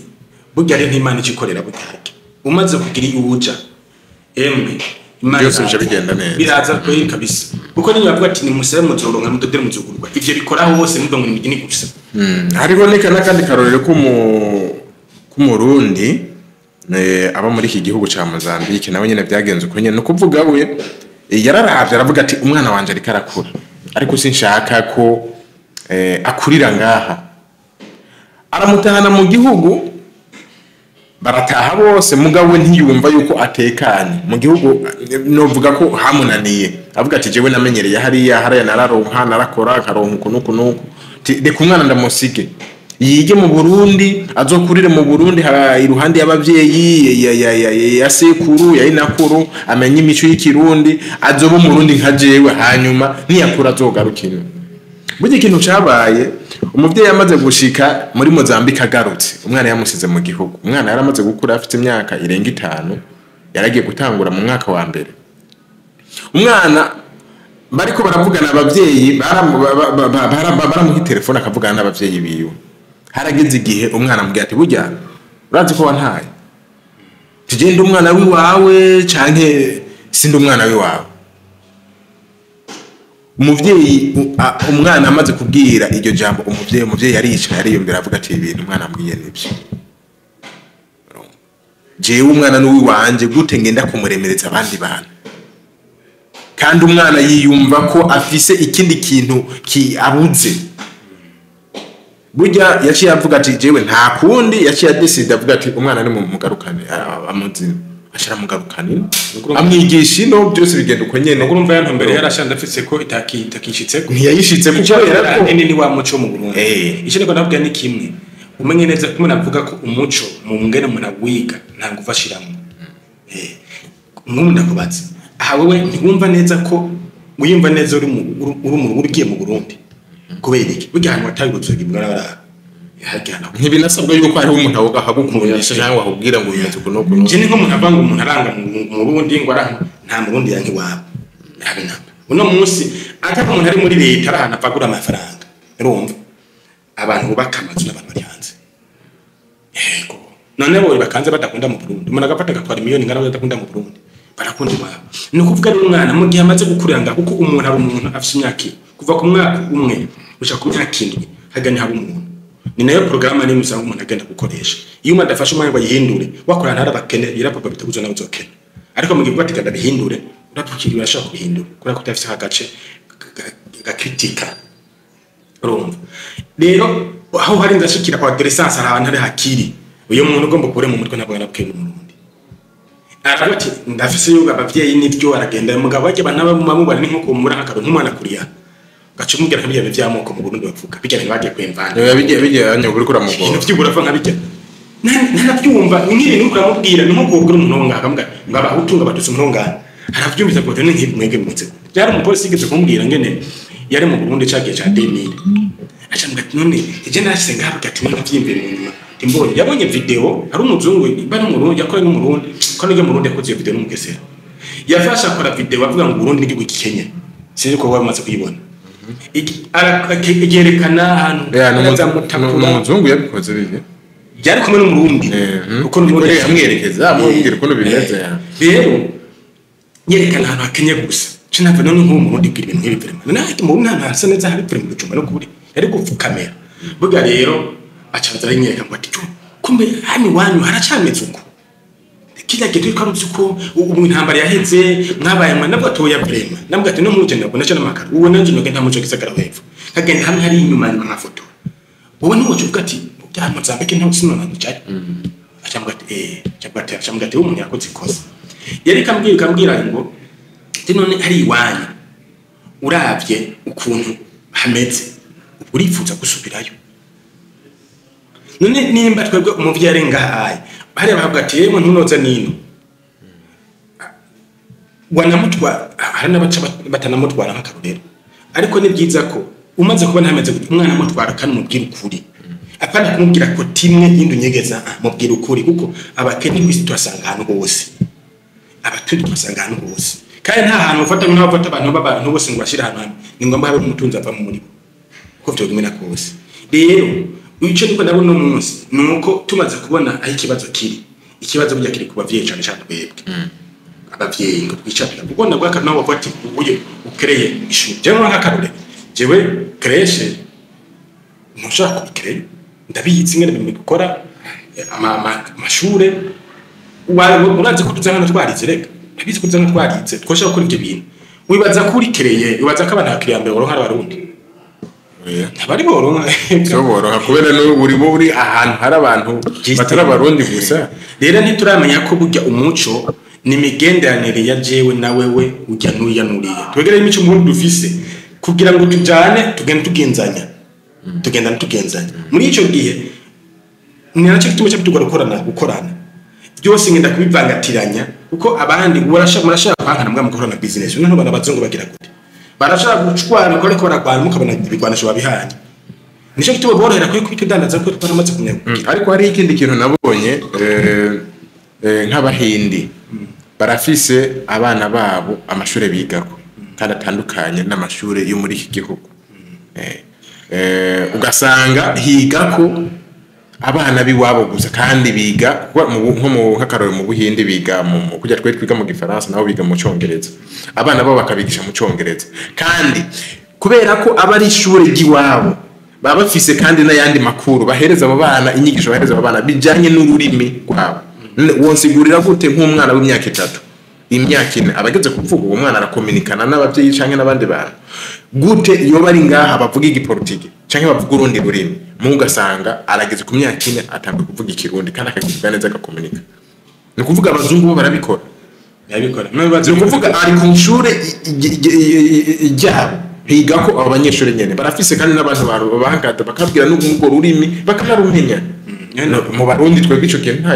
burya rero n'Imana ikikorera butake umaze kugira yuja Imana byose bije bigenda neza biraza kweri kabisa kuko niyo bavuga ati ni musebe muzoronka mutodere muzugurwa ivyo bikora hose mudo ngo nimigini gusa hariho nekana kandi karorero kumurundi aba muri iki gihugu ca Mozambique nawe nyene byagenze uko nyene no kuvuga we yararavye aravuga ati umwana wanje ari karakura ariko sinshaka ko akurira ngaha aramutahana mu gihugu barataha bose mugabo ntiyumva yuko atekanye mu gihugu novuga ko hamunaniye avuga ati jewe namenyereye hariya nararonka narakora karonka nuko reka umwana ndamusige yige mu Burundi azokurire mu Burundi iruhande y'abavyeyi ya sekuru ya inakuru amenye imico y'ikirundi azoba mu Burundi nka jewe hanyuma niyakura azogarukira burya ikintu cabaye umuvyeyi yamaze gushika muri Mozambique agarutse umwana yamusize mu gihugu umwana yaramaze gukura afite imyaka irenga 5 yaragiye gutangura mu mwaka wa mbere umwana bariko baravugana abavyeyi baramuha telefone akavugana n'abavyeyi biwe harageze igihe umwana amubwira ati burya urazi ko wantaye tugende umwana wiwawe canke sindi umwana wiwawe umuvyeyi umwana amaze kubwira iryo jambo umuvyeyi yaricaye ariyumvira avuga ati ibintu umwana ambwiye nibyo jewe umwana n'uwi wanje gute ngenda kumuremereza abandi bantu kandi umwana yiyumva ko afise ikindi kintu abuze burya yaciye avuga ati jewe nta kundi yaciye adecide avuga ati umwana ni mu mugarukane amuzina ashira mugarukane amwigisha ino byose bigenda uko nyene urumva yantu mbere yarashanda afise ko itakishitse ntiyayishitse kuko era ni wa muco mu Burundi ikindi ko navuga ni kimwe umenye neza ko navuga ko umuco mu ngene muna wiga nta ngufashiramo nk'umuntu akubatse wewe ntiwumva neza ko uyumva neza uri mu ugiye mu Burundi kubera iki burya ahantu watabigutse gibwana bara yahajyana ntibinasabwa yuko hari umuntu avuga hagukundisha cyangwa ahubwira ngo bimaze kuno je ni nk'umuntu avanga umuntu aranga mu Burundi ngo ara nta Burundi yanki wabo ntabinamba uno munsi ataka umuntu ari muri leta arahana apagura amafaranga urumva abantu bubaka amazu n'abantu bari hanze yego none bo bakanze badakunda mu Burundi umuntu agafata agatwara miliyoni ngana badakunda mu Burundi barakunda iwabo ni ukuvuga ari umwana mu gihe amaze gukuranga kuko umuntu ari umuntu afite imyaka kuva ku mwaka umwe gushaka ku myaka 7 hagani hari umuntu ni nayo programme ni musanga umuntu agenda gukoresha iyo umuntu adafashe umwanya ngo yihindure wakorana n'abakene irapapa bitabuzo nawe uzokene ariko mu gihe batiganda bihindure urapukiri urashaka kubihindura kubera ko utafite agace gakritika urumva rero aho hari ndashikira kwa adolescence ahantu hari hakiri uyo muntu ugomba kubure mu mutwe ntabwo yarapkeye mu Burundi arabati ndafise yuga abavyeyi nivyo aragenda mugabo bajye banaba mu mamubara ni nko kumura hakaro nk'umwana kuriya gace mubwira ko biyabe vyamoko mu Burundi bavuga bijyanye bagiye kwemvana bijye anyagura kura mu Burundi vyibura fa nkabijya nanabyumva ni nk'ibintu ukamubwira ni nko kubwira umuntu ngakambwa ngaba utunga batutse umuntu ngana aravyumviza ko ni nk'imwege mutse byari umupolisi igeze kumbwira ngene yari mu Burundi cyagiye cya 2000 acambwa none ije nasenga habuka ati mwana vyimbere mu nyuma timbonye yabonye video hari umuzungu bari mu Burundi yakora mu Burundi ko n'ige mu Burundi yakoze video n'umugesera yafasha akora video avuga ngo Burundi n'igihugu Kenya sinzi ko wamaze kuyibona yerekana ahantu umuzungu yabikoze bige byari kumwe n'umurundi uko n'umugore amwerekeza amubwira uko bimeze rero yerekana ahantu hakenya gusa cinava none nk'umurundi bwira ibintu nk'ibi vrema none mu ntana hasa neza hari vrema gucuma no kuri yari gupfukamera buga rero acaza arinyereka ngo ati kumbe hano wanyu haracameze uko kila kitu karutse uko ubu intambara yaheze mwabaye mwana batoya vrema nabwo ati no muje ndabona cyane makara uwo nanje no genda muco gisagara hepfo kagenda hamwe hari inyuma y'amafoto wowe n'uco uvuga ati bya Mozambique nta sinona n'cyari acambwa ati acambwa ati umuntu yakoze ikosa yari kambwira ngo none ari iwanyu uravye ukuntu hameze urifuza gusubirayo none nimba twebwe umuvyi yarenga hayi bari bavuga ati yemwe ntunoza nino wanamutwa hari n'abaca batanamutwara nk'akarorero ariko ni byiza ko umaze kubona hameze umwana mutwara kandi umubwira ukuri apana kumubwira ko timwe y'indu nyegeza mubwira ukuri kuko abakene kwisi twasanga hano hose abatundi twasanga hano hose kandi nta hantu ufata nk'abafata abantu bose ngo bashira hano ni ngombwa habe umutunzi ava mu muribo ko byo gumena kose rero icyo niko ndabona umunsi nuko tumaze kubona aho ikibazo ikibazo burya kiri kubavyeyi cyane cyane twebwe abavyeyi ngo twicapira kuko ndabwo akana wako ati uye ukereye ishuri je mwa akarure jewe creche ntushaka kubikereye ndabizi ngene bimikora amashure urazi ko tuzana twarize reka ndabizi ko tuzana twarize twoshaka gukora ibyo bintu wibaza kuri kereye wibaza ko abantu hakiriya mbere boro harabarundi ntabari boronka soboroha kubera no buri ahantu hari abantu batarabarundi gusa rero ntituramenya ko burya umuco ni migenderanire ya jewe na wewe ujya n'uyanuriye twegere imico mu dufise kugira ngo tujane tugenda tugenzanya muri ico gihe ni nacyo kituma cyo gukorana byose ngenda kubivangatiranya kuko abandi murashaka kwankana mbwa mukorana business none bana bazungu bagira gute barashaka gucwana ko ariko baragwana mukabona ibigwanisho babihanye nico kituma borohera ko kwikidandaza ko twaramaze kumenya ariko hari ikindi kintu nabonye nk'abahindi barafise abana babo amashure bigako kandi atandukanye n'amashure yo muri iki gihugu ugasanga higako abana biwabo gusa kandi biga nko mu hakarore mu Buhindi biga mu kujya twiga mu Gifaransa nabo biga mu Cyongereza abana babo bakabigisha mu Cyongereza kandi kubera ko abari ishure giwabo baba bafise kandi n'ayandi makuru bahereza abo bana inyigisho bahereza abo bana bijanye n'ururimi rwabo wonsigurira gute nk'umwana w'imyaka 3 imyaka 4 abageze kuvuga uwo mwana arakominikana n'abavyeyi canke n'abandi bantu gute iyo bari ngaha bavuga igiportugais canke bavuga urundi rurimi mugasanga arageze ku myaka 4 atambe kuvuga ikirundi kandi akagivuga neza agakominika ni kuvuga abazungu bo barabikora ni kuvuga ari ku nshure ijyabo higa ko abanyeshuri nyene barafise kandi n'abantu bahangata bakabwira n'ubwo rurimi bakanarumenya mu Barundi twebwe ico kintu nta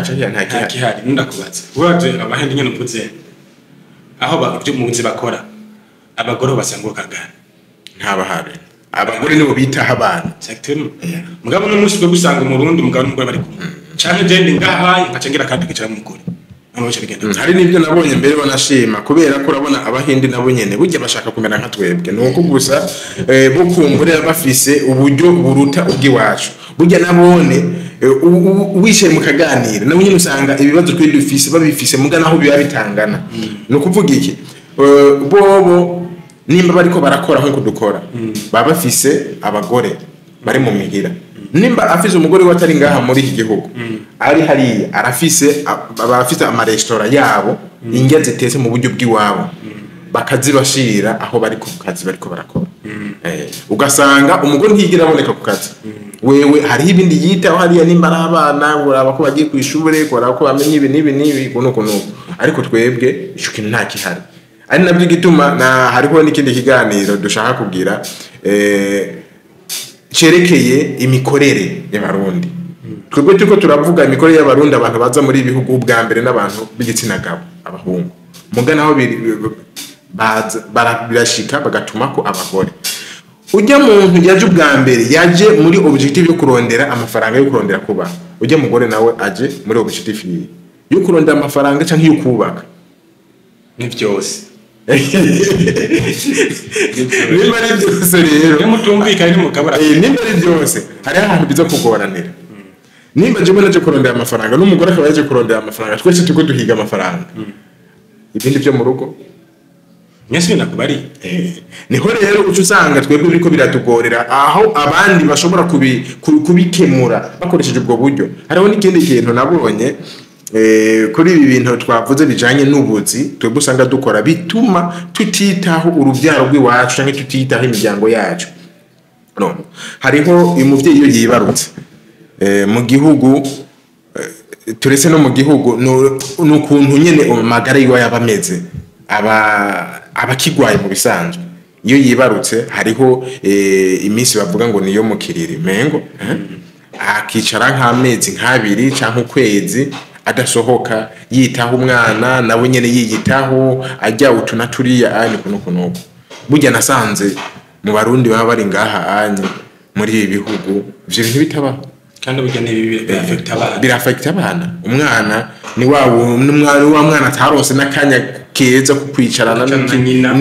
gihari ndakubaza uraje abahindi nyene uvuze aho ibyo mu nzi bakora abagore basanga kagana ntabahari abagore nibo bitaho abana exactement mugabo n'umunsi bwo gusanga umurundi umugabo n'umugore bari kumwe cyane gende ngahaye nkacengira kandi kicara mu mugore hari n'ibyo nabonye mbere banashima kubera ko urabona abahindi nabo nyene burya bashaka kumera nka twebwe nuko gusa bo kumbure bafise uburyo buruta ubw'iwacu burya nabone wishyire mu kaganira nabo nyene usanga ibibazo twe dufise babifise muga naho biba bitangana no kuvuga iki bobo nimba bariko barakora nko dukora baba bafise abagore bari mu migira nimba afise umugore watari ngaha muri iki gihugu ari hariya arafise abafite amaresitora yabo indya zitetse mu buryo bw'iwabo bakazibashira aho bari ku kazi bariko barakora ugasanga umugore ntigira aboneka ku kazi wewe hariho ibindi yitaho hariya nimba ari abana uraba ko bagiye kw'ishure uraba ko bamenye ibi n'ibi kunuko ariko twebwe ico kintu nta kihari ari nabyo gituma hariho n'ikindi kiganiro dushaka kugira cerekeye imikorere y'abarundi twebwe turiko turavuga imikorere y'abarundi abantu baza muri ibihugu ubwa mbere n'abantu b'igitsina gabo abahungu muga naho birashika bagatuma ko abagore ujya muntu yaje ubwa mbere yaje muri objective yo kurondera amafaranga yo kurondera kuba ujya mugore nawe aje muri objective yo kurondera amafaranga canke yo kubaka ni byose nimba ari byose rero mutumvikanye ni mukabara nimba ari byose hari ahantu biza kugoranira nimba je naje kurondera amafaranga n'umugore akaba yaje kurondera amafaranga twese tuko duhiga amafaranga ibindi byo mu rugo nyasi nakubari niho rero ucu usanga twebwe biriko biratugorera aho abandi bashobora kubikemura bakoresheje ubwo buryo hariho n'ikindi kintu nabonye kuri ibi bintu twavuze bijanye n'ubuzi twebwe usanga dukora bituma tutitaho urubyaro rw'iwacu canke tutitaho imiryango yacu no hariho umuvyeyi iyo yibarutse mu gihugu turetse no mu gihugu n'ukuntu nyene amagara yiwe yabameze abakigwaye mu bisanzwe iyo yibarutse hariho iminsi bavuga ngo niyo mu kiriri mengo akicara nk'amezi nk'abiri canke ukwezi adasohoka yitaho umwana nawe nyene yiyitaho ajya utuna turiya ani kuno burya nasanze mu barundi baba bari ngaha ani muri ibi bihugu ivyo bintu bitabaho kandi burya birafekta abana umwana ni wa mwana atarose n'akanya keza ku kwicarana n'nyina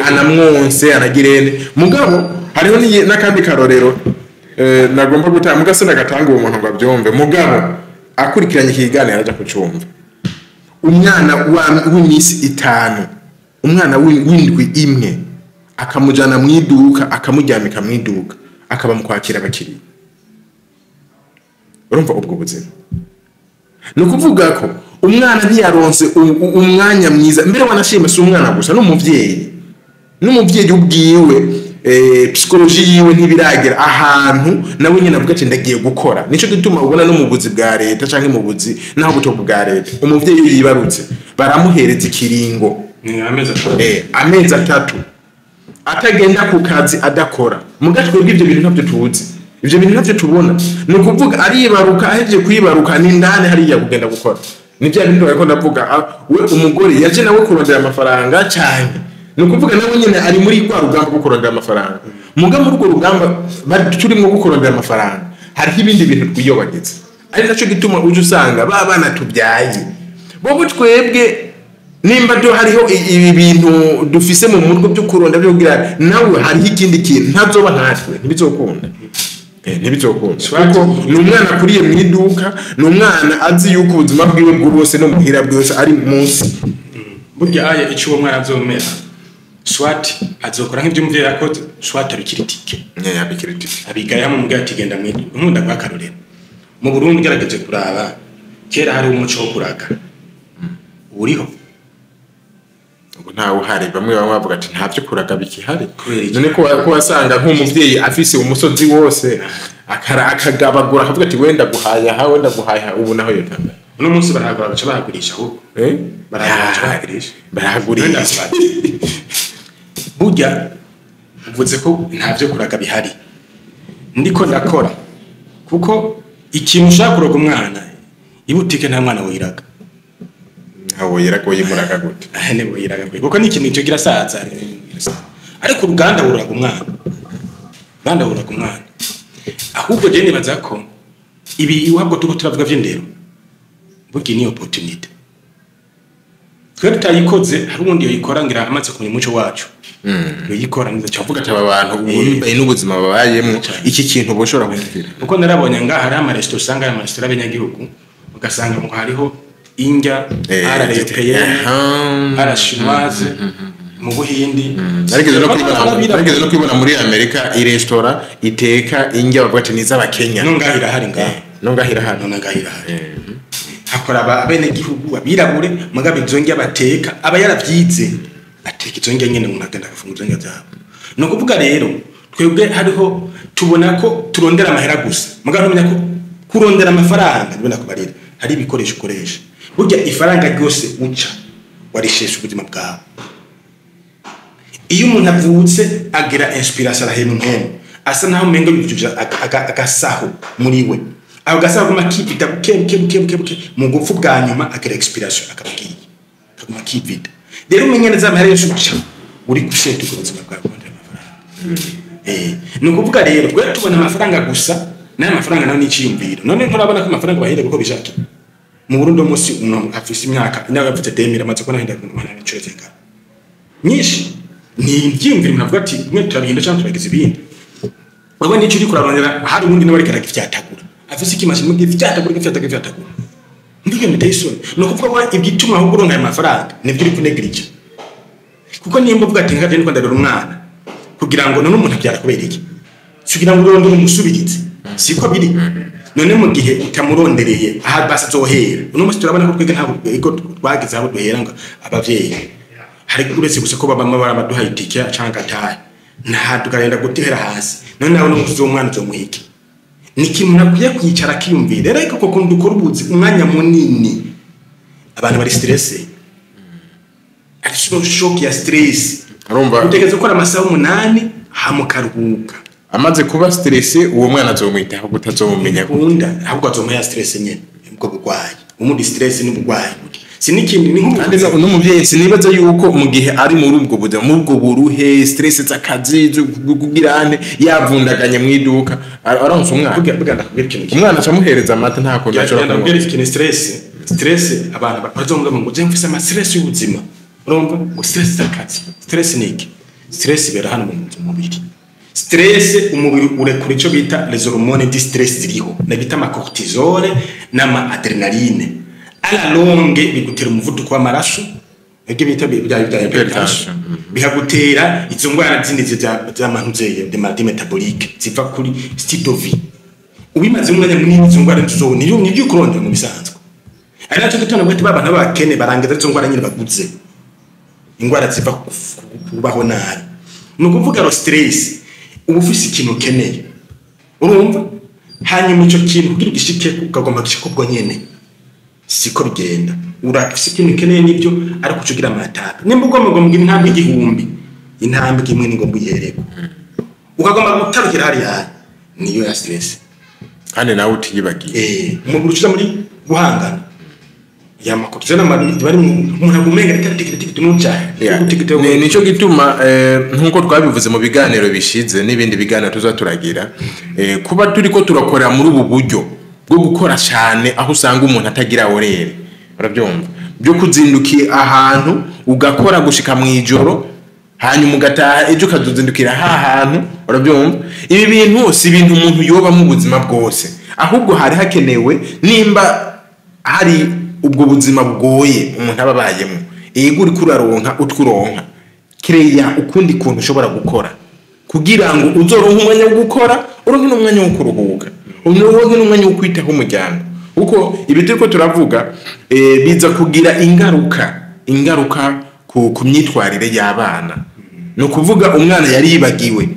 anamwonse anagirene mugabo hariho n'akandi karorero nagomba gutanga mugase nagatanga uwo muntu ngo abyumve mugabo akurikiranye ikiganiro aja kucumva umwana w'imisi 5 umwana w'indwi imwe akamujana mu iduka akamuryamika mu iduka akaba mu kwakira abakiriya urumva ubwo buzima no kuvuga ko umwana ntiyaronse umwanya mwiza mbere wanashima si umwana gusa n'umuvyeyi ubwiwe psychologie yiwe ntibiragera ahantu nawe nyine avuga ati ndagiye gukora nico gituma ubona no mu buzi bwa leta canke mu buzi naho buto bwa leta umuvyeyi yibarutse baramuhereza ikiringo amezi 3 atagenda ku kazi adakora mugatwe bw'ivyo bintu ntabyo tuzi ivyo bintu ntabyo tubona no kuvuga aribaruka aheje kwibaruka ni ndane hariya kugenda gukora nivyo bintu bariko ndavuga we umugore yaje nawe kurondera amafaranga cyane no kuvuga nawe nyine ari muri kwa rugamba rwo kurondera amafaranga muga muri urwo rugamba turimo gukorondera amafaranga hari ibindi bintu twiyobagetse ari naco gituma uje usanga bana tubyaye bobo twebwe nimba do hariho ibi bintu dufise mu murgo byo kuronda byo kugira nawe hari ikindi kintu ntazoba natwe ntibizokunda ntibizokunda kuko ni umwana kuriye mu iduka ni umwana azi yuko ubuzima bwiwe bwose no muhira bwose ari munsi burya aya ico umwana azomera swat azokora nk'ibyo umuvyeyi yakoze swat abikiritike yabikiritike abigaya mu mbwa atigenda mu nkunda kwa karorero mu Burundi ugerageje kuraba kera hari umuco wo kuraga uriho ubu ntawe uhari bamwe bavuga ati ntavyo kuraga bikihari none ko wasanga nk'umuvyeyi afise umusozi wose akagabagura akavuga ati wenda guhaya ubu naho yotanga uno munsi barahagura baca bahagurisha ahubwo barahagurisha burya uvuze ko ntavyo kuraga bihari ndiko ndakora kuko ikintu ushaka kuroga umwana ibutike nta mwana wiraga abo yiragoye muraga gute ne boyiraga kuko ni ikintu cyo kirasaza ariko uruganda buraga umwana ahubwo je nibaza ko ibi iwabwo tuko turavuga vy'indero burya ni opportunity twe tutayikoze hari ubundi yoyikora ngira amaze kumenya umuco wacu yoyikora niza cyavuga aba bantu ubumbaye n'ubuzima babayemo iki kintu boshora kugira uko narabonye ngaha hari amaresto usanga ari amaresto y'abanyagihugu ugasanga ngo hariho indya RFPN arashimwaze mu Buhindi ariko no kwibona muri Amerika i restaurant iteka indya bavuga ati niza abakenya nongahira hari ngaha nongahira hano hakora abene gihugu abirabure mugabe izongya bateka aba yaravyize ateka izongya nyene umuntu agenda agafunga izongya zabo no kuvuga rero twebwe hariho tubona ko turondera amahera gusa mugabe ntumenya ko kurondera amafaranga nibona ko barira hari ibikoresho ukoresha burya ifaranga ryose uca warishesha ubuzima bwawe iyo umuntu avutse agira inspiration arahemu asa naho mengo yujuje agasaho muri we aho gasaho kuma kivita buke mu gupfu bwa nyuma agira inspiration akabagiye akuma kivita rero umenye neza amahera yose uca uri gusheta ubuzima bwawe no kuvuga rero twe tubona amafaranga gusa nayo amafaranga nayo n'iciyumviro none nturabona ko amafaranga bahera uko bishaka mu Burundi umunsi umuntu afise imyaka inaga afite 2000 amaze ko nahinda umuntu anacozenga nyinshi ni ibyimvira umuntu avuga ati mwe turabihinda cyangwa turagize ibindi wabwo n'icyo uri kurabonera hari ubundi nawe reka gifyatagura afise ikimashi mu gifyatagura ndiyo mitayisoni no kuvuga wa ibyituma ahubwo uronka amafaranga nibyo uri kunegrije kuko nimba uvuga ati ngade ndiko ndarura umwana kugira ngo none umuntu abyara kubera iki kugira ngo urondere umusubirize siko biri none mu gihe utamurondereye aha basazohera uno musi turabona ko twege ntabwo iko twagize aho duhera ngo abavyeyi hari kuretse gusa ko baba barabaduha itike cyangwa taye nta tukarenda gutera hasi none nawe n'umuzo w'umwana uzomuhike ni kintu nakwiye kwicara kiyumvira rero koko ndukora ubuzi umwanya munini abantu bari stress ari shock ya stress arumva utegeze gukora amasaha 8 hamukaruhuka amaze kuba stress uwo mwana azomwita aho gutazomumenya kunda ahubwo azomaya stress nyene ubwo bugwaye umundi stress n'ubugwaye sinikindi ni nkuko kandi no muvyeyi sinibaza yuko mu gihe ari muri ubwo bude mu ubwo buruhe stress z'akazi kugirane yavundaganye mu iduka aronse umwana umwana acamuhereza amata nta ko ndashobora kumubwira ikintu stress abantu bazonga ngo je mfise ama stress y'ubuzima urumva ngo stress z'akazi stress niki stress bera hano mu mubiri stress umubiri urekura ico bita les hormones de stress ziriho nabita ama cortisol n'ama adrenaline ala longue bigutera umuvuduko w'amaraso ege bita bya hypertension bihagutera izo ngwara zindi z'amantuzeye de maladie métabolique ziva kuri style de vie ubimaze umwanya munini izo ngwara ntuzo ni byo kurondera mu bisanzwe ari naco gitona bwete baba n'abakene barangeza izo ngwara nyine baguze ingwara ziva kubaho nabi no kuvuga ro stress ubufisi ikintu keneye urumva hanyuma ico kintu kugira gishike ukagomba gishika ubwo nyene siko bigenda urafise ikintu keneye nibyo ariko ucugira amatape nimba ugomba mugira intambwe igihumbi intambwe imwe ni ngomba yereko ukagomba gutarukira hariya niyo ya stress kandi nawe utiyibagiye umubiri ucuza muri guhangana ya makotizo n'amabiri bari umuntu agumenga tikiti n'uca nico gituma nkuko twabivuze mu biganiro bishize n'ibindi biganiro tuzaturagira kuba turiko turakora muri ubu buryo bwo gukora cyane aho usanga umuntu atagira orere urabyumva byo kuzindukiye ahantu ugakora gushika mu ijoro hanyuma ugataha ejo ukazindukira hantu urabyumva ibi bintu si ibintu umuntu yoba mu buzima bwose ahubwo hari hakenewe nimba hari ubwo buzima bugoye umuntu ababayemo ego uri kuraronka utwuronka kireya ukundi kuntu ushobora gukora kugira ngo uzoronke umwanya wo gukora uronke n'umwanya wo kuruhuka uronke n'umwanya wo kwitaho umuryango uko ibi turiko turavuga biza kugira ingaruka ku myitwarire y'abana no kuvuga umwana yari yibagiwe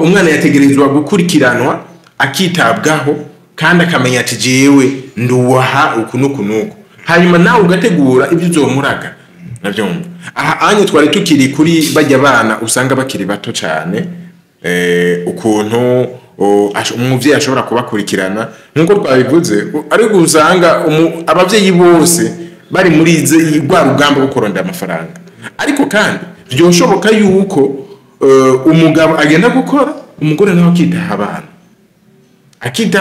umwana yategerezwa gukurikiranwa akitabwaho kandi akamenya ati jewe nduwaha uku nuku hanyuma nawe ugategura ibyo uzomuraga navyumva aha anye twari tukiri kuri bajya bana usanga bakiri bato cyane ukuntu umuvyeyi ashobora kubakurikirana nkuko twabivuze ariko usanga abavyeyi bose bari muri rwa rugamba rwo kurondera amafaranga. Ariko kandi byoshoboka yuko umugabo agenda gukora, umugore nawe akitaha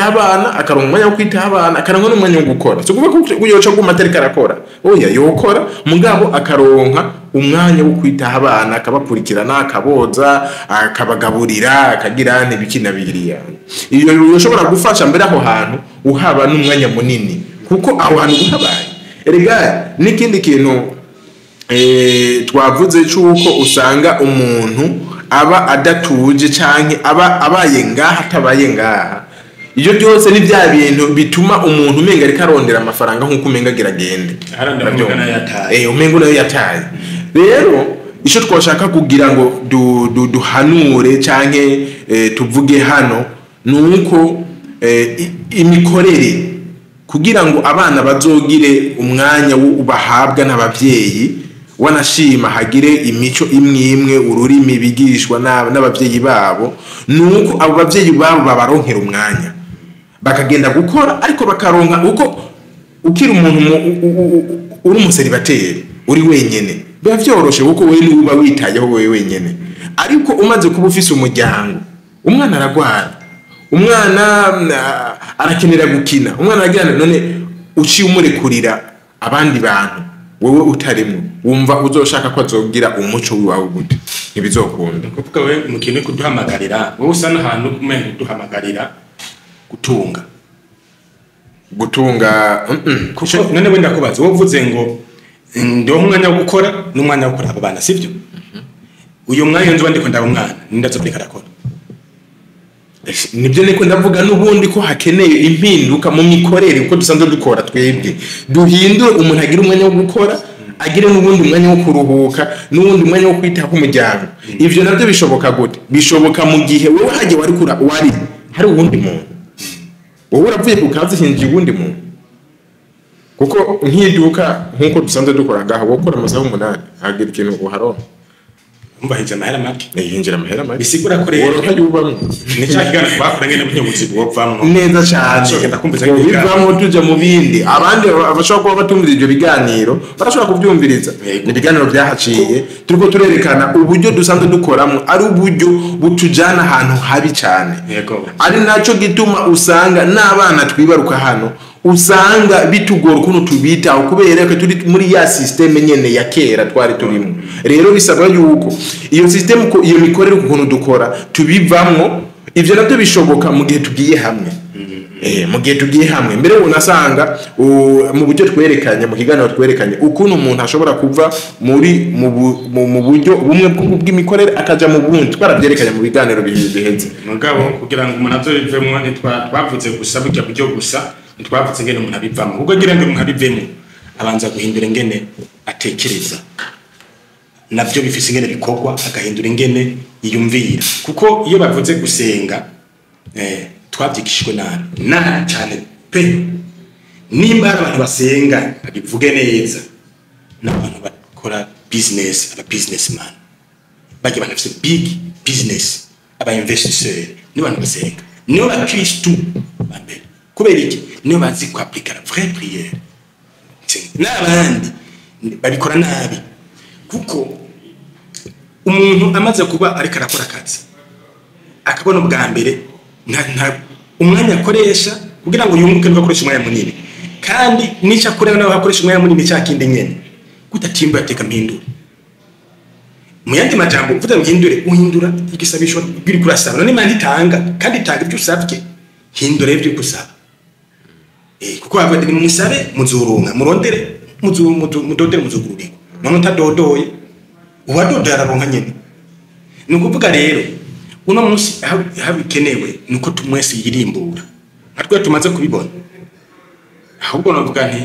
abana akaronka umwanya wo kwitaha abana, akaronka n'umwanya wo gukora. So kuvuga ko yoca guma atari karakora, oya yokora mugabo akaronka umwanya wo kwitaha abana, akabakurikirana, akaboza, akabagaburira, akagira n'ibikina biriya. Iyo yoshobora gufasha mbere aho hantu uhaba n'umwanya munini, kuko aho hantu uhabaye. Erega n'ikindi kintu twavuze cyuko usanga umuntu aba adatuje canke aba abaye ngaha atabaye ngaha. Iyo byose ni bya bintu bituma umuntu umenga ariko arondera amafaranga nkuko umenga giragende. Umengo nayo yataye. Rero ico twashaka kugira ngo duhanure canke tuvuge hano nuko imikorere kugira ngo abana bazogire umwanya wo bahabwa n'abavyeyi, wanashima hagire imico imwe ururimi bigishwa n'abavyeyi babo, nuko abo bavyeyi babo babaronkera umwanya bakagenda gukora, ariko bakaronka uko ukiri umuntu uri umuseribateri uri wenyene biba vyoroshe kuko wewe ni uba witayeho wewe wenyene. Ariko umaze kuba ufise umuryango, umwana aragwara, umwana arakenera gukina, umwana aragira none uci umurekurira abandi bantu wewe utarimo, wumva uzoshaka ko azogira umuco wawe gute? Ntibizokunda. Kuvuga wewe mukine kuduhamagarira, wowe usa n'ahantu umenye kuduhamagarira gutunga kuko none wenda kubaza wowe uvuze ngo ndo umwanya wo gukora n'umwanya wo gukora abana sivyo? Uyo mwanya nzo ndiko ndabumwana nindazoplika rakora. Nibyo niko ndavuga n'ubundi ko hakeneye impinduka mu mikorere uko dusanzwe dukora twebwe. Duhindure umuntu agira umwanya wo gukora, agire n'ubundi umwanya wo kuruhuka, n'ubundi umwanya wo kwita ku muryango. Ivyo nabyo bishoboka gute? Bishoboka mu gihe wewe haje wari hari ubundi muntu. Wowe uravuye ku kazi hinji ubundi muntu. Kuko nkiduka nkuko dusanzwe dukora ngaha wokora amasaha 8 hagira ikintu uharonka. Umva hinja mahera make. Hinjira mahera make. Bisigura ko rero woroka yubamwe. Ni cyakigana twakora ngene bunyobutsi bwopfamwe. Neza cyane. Ndakumbiza bivamo tuje mu bindi. Abandi abashaka kuba batumvira ibyo biganiro, barashobora kubyumviriza. Ni biganiro byahaciye. Turiko turerekana uburyo dusanzwe dukoramo ari uburyo butujana ahantu habi cyane. Ari naco gituma usanga n'abana twibaruka hano usanga bitugora ukuntu tubitaho kubera ko turi muri ya systeme nyene ya kera twari turimo. Rero bisaba yuko iyo systeme ko iyo mikorere ukuntu dukora tubivamwo. Ivyo nabyo bishoboka mu gihe tugiye hamwe. Mu gihe tugiye hamwe mbere unasanga mu buryo twerekanye mu kiganiro twerekanye ukuntu umuntu ashobora kuva muri mu buryo bumwe bw'imikorere akaja mu bundi twarabyerekanye mu biganiro biheze. Mugabo kugira ngo umuntu azorivemo ntitwavuze gusa buryo buryo gusa ntitwavuze ngene umuntu abivamo ubwo gira ngo umuntu abivemo abanza guhindura ingene atekereza, navyo bifise ingene bikorwa agahindura ingene yiyumvira. Kuko iyo bavuze gusenga twabyigishijwe nabi cyane pe. Nimba abantu basenga abivuge neza n'abantu bakora business, aba businessman bajye banafise big business, aba investisseur ni bantu basenga niyo bakristo bambere. Kubera iki? Niyo bazi ko appliquer la vraie prière. N'abandi babikora nabi kuko umuntu amaze kuba ariko arakora akazi akabona ubwa mbere nta umwanya akoresha kugira ngo yunguke no gukoresha umwanya munini, kandi nica kureba nawe akoresha umwanya munini cyakinde nyene gutatimba yateka mpindura. Mu yandi majambo uvuga mpindure uhindura igisabisho biri kurasaba none Imana itanga kandi itanga ibyo usabye, hindura ibyo kusaba. Kuko abandi ni musabe muzurunga murondere mudodere muzugururiko none utadodoye uwadodoye araronka nyene. Nukuvuga rero uno munsi habikenewe nuko tumwese yirimbura natwe tumaze kubibona, ahubwo navuga nti